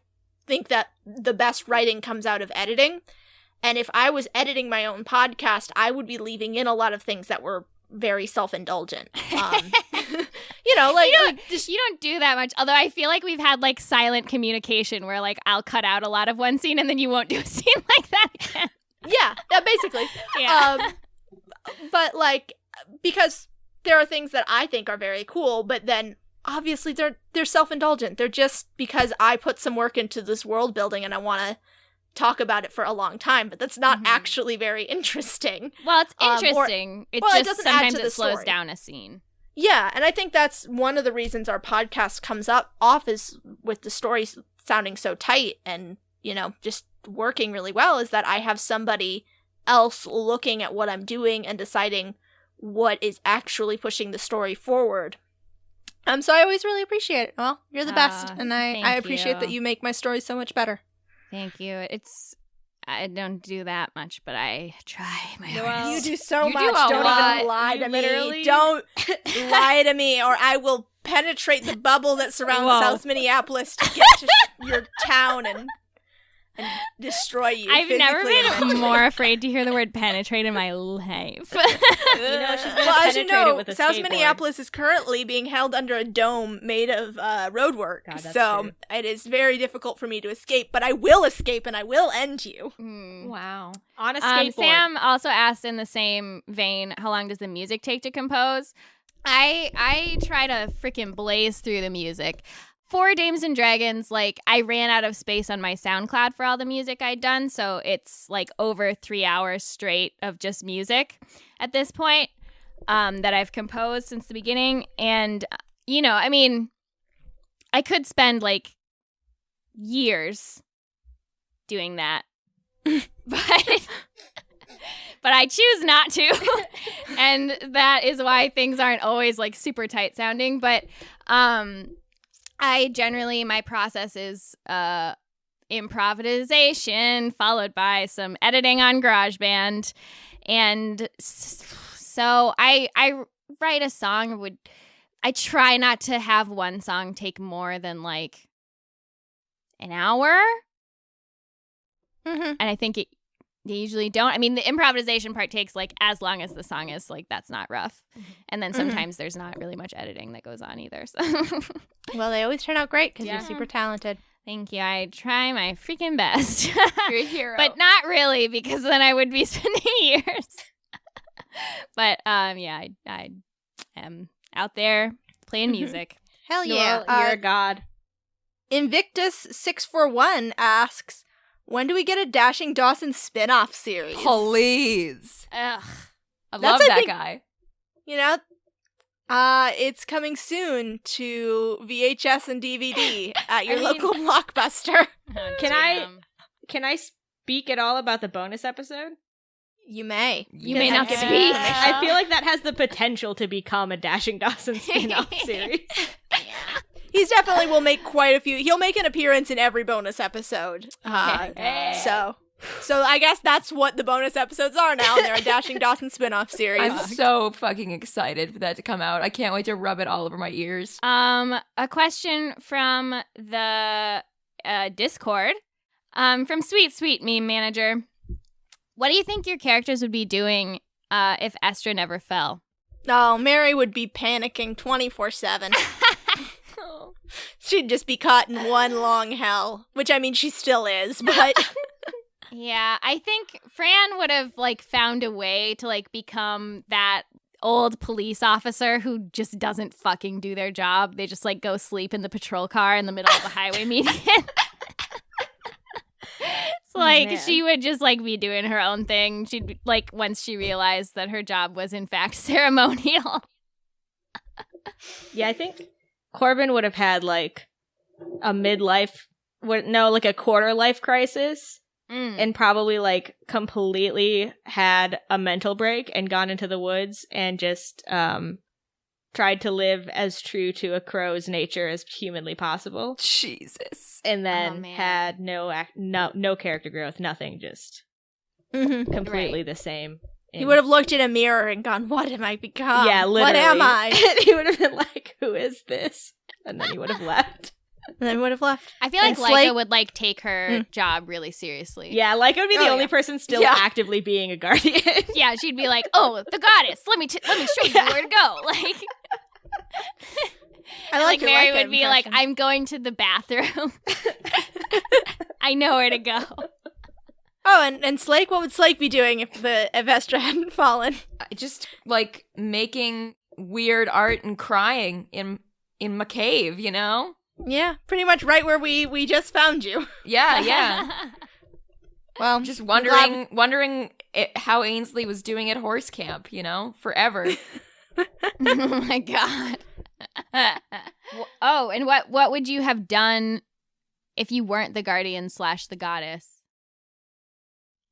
think that the best writing comes out of editing. And if I was editing my own podcast, I would be leaving in a lot of things that were very self-indulgent. You know, like, you don't do that much. Although I feel like we've had, like, silent communication where, like, I'll cut out a lot of one scene and then you won't do a scene like that again. Yeah, basically. Yeah. But, like, because there are things that I think are very cool, but then obviously they're self-indulgent. They're just because I put some work into this world building and I want to talk about it for a long time, but that's not actually very interesting. Well, it's interesting. It doesn't add sometimes to the it slows story. down a scene. Yeah, and I think that's one of the reasons our podcast comes off is with the stories sounding so tight and, just working really well, is that I have somebody else looking at what I'm doing and deciding what is actually pushing the story forward. So I always really appreciate it. Well, you're the best, and I appreciate that you make my stories so much better. Thank you. I don't do that much, but I try my hardest. You do so much. do a Don't lot. even lie You to literally- me. Don't lie to me, or I will penetrate the bubble that surrounds Whoa. South Minneapolis to get to your town and destroy you. I've never physically and been mentally. more afraid to hear the word penetrate in my life. She's gonna Well, as you penetrate know, it with a South skateboard. Minneapolis is currently being held under a dome made of roadwork. God, that's so true. it is very difficult for me to escape, but I will escape and I will end you. Wow. On a skateboard. Sam also asked in the same vein, how long does the music take to compose? I try to freaking blaze through the music. For Dames and Dragons, I ran out of space on my SoundCloud for all the music I'd done, so it's over 3 hours straight of just music at this point that I've composed since the beginning. And, I could spend years doing that, but I choose not to. And that is why things aren't always super tight sounding. But my process is improvisation followed by some editing on GarageBand. And so I write a song. I try not to have one song take more than an hour. Mm-hmm. And I think they usually don't. I mean, the improvisation part takes as long as the song is. That's not rough. And then sometimes there's not really much editing that goes on either. So Well, they always turn out great because Yeah. you're super talented. thank you. I try my freaking best. You're a hero. But not really, because then I would be spending years. But I am out there playing music. Hell yeah. Noel, you're a god. Invictus641 asks, when do we get a Dashing Dawson spin-off series? Please. Ugh. I That's, love I that think- guy. It's coming soon to VHS and DVD at your I mean- local Blockbuster. Oh, Can I- damn. Can I speak at all about the bonus episode? You may. You may Because not I'm giving speak. permission. I feel like that has the potential to become a Dashing Dawson spin-off series. He's definitely will make quite a few. He'll make an appearance in every bonus episode. Okay. So I guess that's what the bonus episodes are now. They're a Dashing Dawson spin-off series. I'm so fucking excited for that to come out. I can't wait to rub it all over my ears. A question from the Discord, from Sweet Meme Manager. What do you think your characters would be doing if Estra never fell? Oh, Mary would be panicking 24/7. She'd just be caught in one long hell, which I mean she still is, but Yeah, I think Fran would have found a way to become that old police officer who just doesn't fucking do their job. They just go sleep in the patrol car in the middle of a highway median. So man. she would just be doing her own thing. She'd be once she realized that her job was in fact ceremonial. Yeah, I think Corbin would have had a midlife, a quarter life crisis, and probably completely had a mental break and gone into the woods and just tried to live as true to a crow's nature as humanly possible, Jesus. and then man. had no character growth, nothing, just completely the same. he would have looked in a mirror and gone, "What have I become? Yeah, literally. What am I?" And he would have been like, "Who is this?" And then he would have left. And then would have left. I feel like And Leica Slake- would take her job really seriously. Yeah, Leica would be the Oh, only yeah. person still Yeah. actively being a guardian. Yeah, she'd be like, "Oh, the goddess, let me show you where to go." I like your Mary Leica would be impression. "I'm going to the bathroom. I know where to go." Oh, and Slake, what would Slake be doing if Estra hadn't fallen? Just making weird art and crying in my cave, Yeah, pretty much right where we just found you. Yeah, yeah. Well, Just wondering how Ainsley was doing at horse camp, forever. Oh my god. Oh, and what would you have done if you weren't the guardian / the goddess?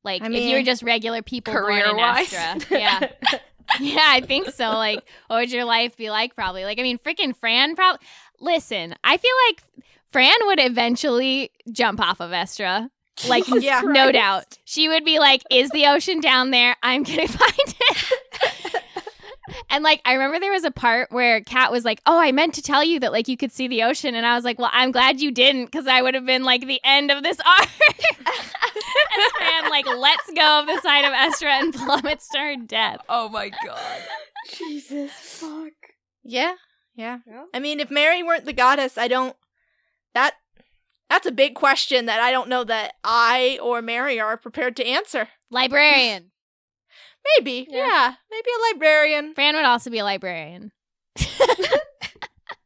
Like, if you were just regular people born in career-wise? Estra. Yeah. Yeah, I think so. Like, what would your life be like, probably? Like, I mean, freaking Fran probably... Listen, I feel like Fran would eventually jump off of Estra. Like, Yeah. no doubt. She would be like, is the ocean down there? I'm going to find it. And, like, I remember there was a part where Kat was like, oh, I meant to tell you that, like, you could see the ocean. And I was like, well, I'm glad you didn't, because I would have been, like, the end of this arc. And Fran, like, lets go of the side of Estra and plummets to her death. Oh my god. Jesus fuck. Yeah. I mean, if Mary weren't the goddess, I don't... That's a big question that I don't know that I or Mary are prepared to answer. Librarian. Maybe. Yeah. Maybe a librarian. Fran would also be a librarian.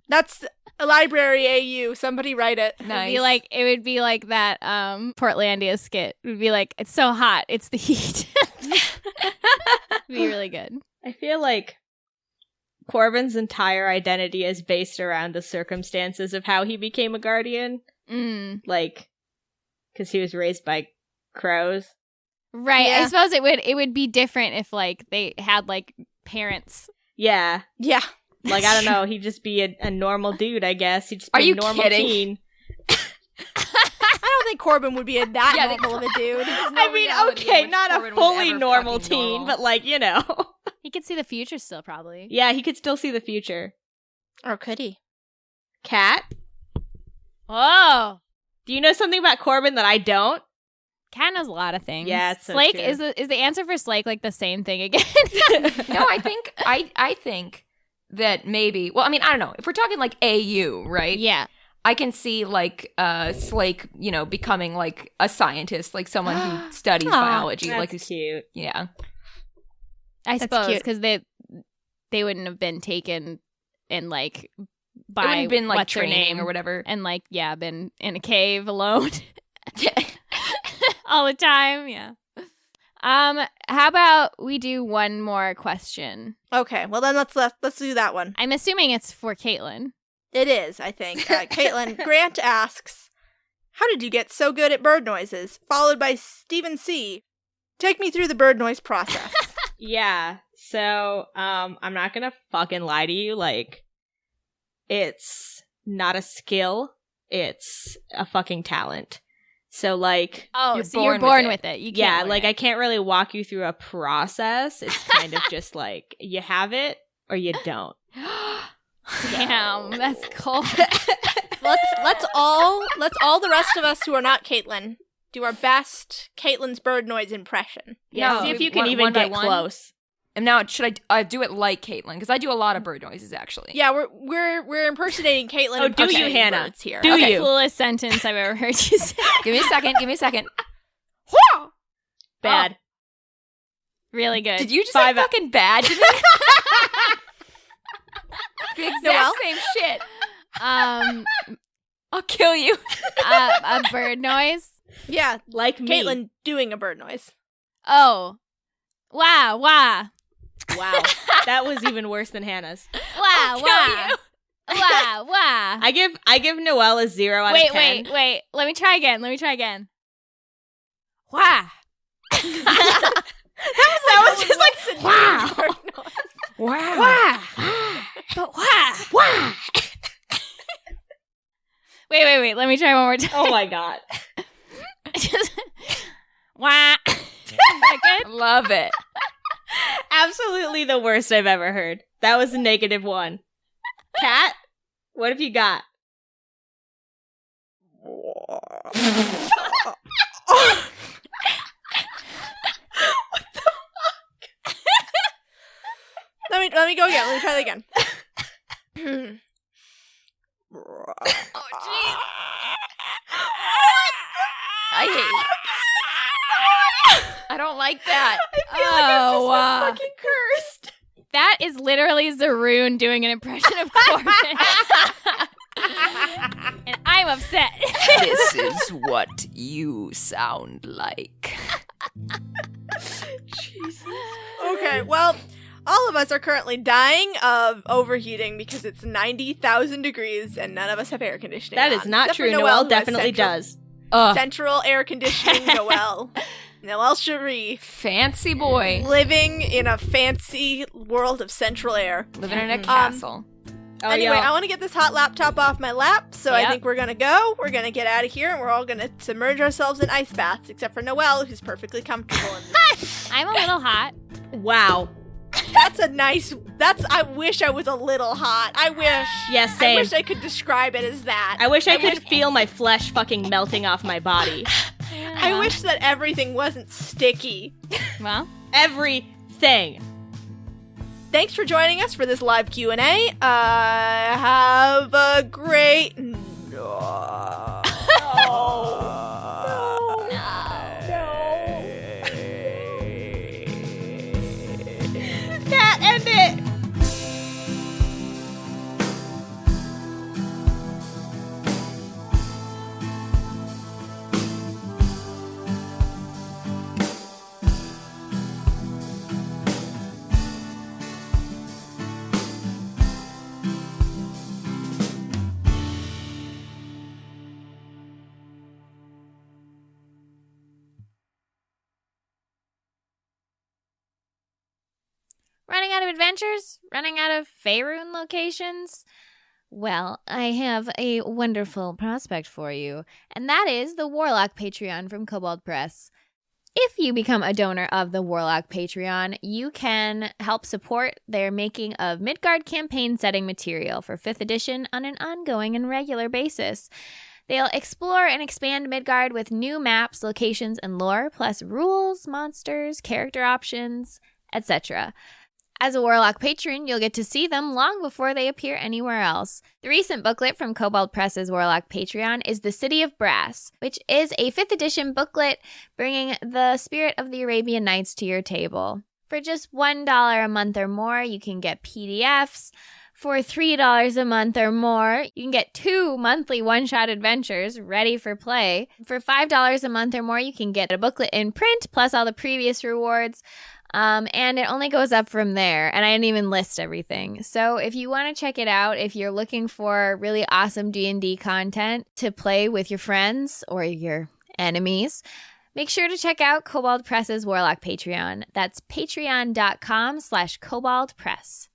That's a library AU. Somebody write it. Nice. It would be like that Portlandia skit. It would be like, it's so hot, it's the heat. It'd be really good. I feel like Corbin's entire identity is based around the circumstances of how he became a guardian. Like, because he was raised by crows. Right. Yeah. I suppose it would be different if, like, they had, like, parents. Yeah. Yeah. Like, I don't know, he'd just be a normal dude, I guess. He'd just be Are you a normal kidding? teen. I don't think Corbin would be that normal of a dude. I mean, reality in okay, which not Corbin a was fully ever normal fucking teen, normal. but, like, you know. He could see the future still, probably. Yeah, he could still see the future. Or could he? Kat? Oh! Do you know something about Corbin that I don't? Kat knows a lot of things. Yeah, it's so Slake, true. is the answer for Slake, like, the same thing again? No, I think that maybe, well, I mean, I don't know. If we're talking like AU, right? Yeah. I can see like Slake, you know, becoming like a scientist, like someone who studies biology. That's like who's cute. Yeah. I That's suppose, cute. because they wouldn't have been taken and, like, by It wouldn't been like what's her training name or whatever. and, like, yeah, been in a cave alone all the time. Yeah. How about we do one more question? Okay, well then let's do that one. I'm assuming it's for Caitlin. It is, I think. Caitlin Grant asks, how did you get so good at bird noises? Followed by Stephen C. Take me through the bird noise process. Yeah, so, I'm not gonna fucking lie to you, like, it's not a skill, it's a fucking talent. So, like, Oh, You're so you're born born with with it. You can't yeah, learn like, it. I can't really walk you through a process. It's kind of just like, you have it or you don't. Damn, that's cool. let's all the rest of us who are not Caitlin do our best Caitlin's bird noise impression. Yeah, No, see if you one- can even one by get one? close. And now, should I do it like Caitlin? Because I do a lot of bird noises, actually. Yeah, we're impersonating Caitlin. Oh, and do you, impersonating Hannah? birds here. Do The you? coolest sentence I've ever heard you say. Give me a second. Bad. Really good. Did you just Five say out- fucking bad to me? The exact Noel? same shit. I'll kill you. A bird noise. Yeah, Like me. Caitlin doing a bird noise. Oh, wow. Wow. That was even worse than Hannah's. Wow, kill wow. you. Wow, wow. I give Noel a 0 out of 10. Wait. Let me try again. Wow. That was just like, wow. Wow. Wow. But wow. Wow. Wait. Let me try one more time. Oh my god. Wow. Is that good? Love it. Absolutely the worst I've ever heard. That was a -1. Kat, what have you got? Let me go again. Let me try that again. Oh, jeez. I hate you. I don't like that. Oh, wow. Fucking cursed. That is literally Zaroon doing an impression of Corbin. And I'm upset. This is what you sound like. Okay, well, all of us are currently dying of overheating because it's 90,000 degrees and none of us have air conditioning. That is not except for true. Noel definitely does. Central air conditioning, Noel. Noel Cherie. Fancy boy. Living in a fancy world of central air. Living in a castle. Anyway, I want to get this hot laptop off my lap, so I think we're going to go. We're going to get out of here, and we're all going to submerge ourselves in ice baths, except for Noel, who's perfectly comfortable in this. I'm a little hot. Wow. That's a nice... I wish I was a little hot. I wish. Yes, same. I wish I could describe it as that. I wish I could feel my flesh fucking melting off my body. I wish that everything wasn't sticky. Well, everything. Thanks for joining us for this live Q&A. Have a great... Cat, end it! running out of adventures? Running out of Faerun locations? Well, I have a wonderful prospect for you, and that is the Warlock Patreon from Culbert Press. If you become a donor of the Warlock Patreon, you can help support their making of Midgard campaign setting material for 5th edition on an ongoing and regular basis. They'll explore and expand Midgard with new maps, locations, and lore, plus rules, monsters, character options, etc. As a Warlock patron, you'll get to see them long before they appear anywhere else. The recent booklet from Culbert Press's Warlock Patreon is The City of Brass, which is a 5th edition booklet bringing the spirit of the Arabian Nights to your table. For just $1 a month or more, you can get PDFs. For $3 a month or more, you can get 2 monthly one-shot adventures ready for play. For $5 a month or more, you can get a booklet in print, plus all the previous rewards. And it only goes up from there, and I didn't even list everything. So if you want to check it out, if you're looking for really awesome D&D content to play with your friends or your enemies, make sure to check out Culbert Press's Warlock Patreon. That's patreon.com/CobaltPress.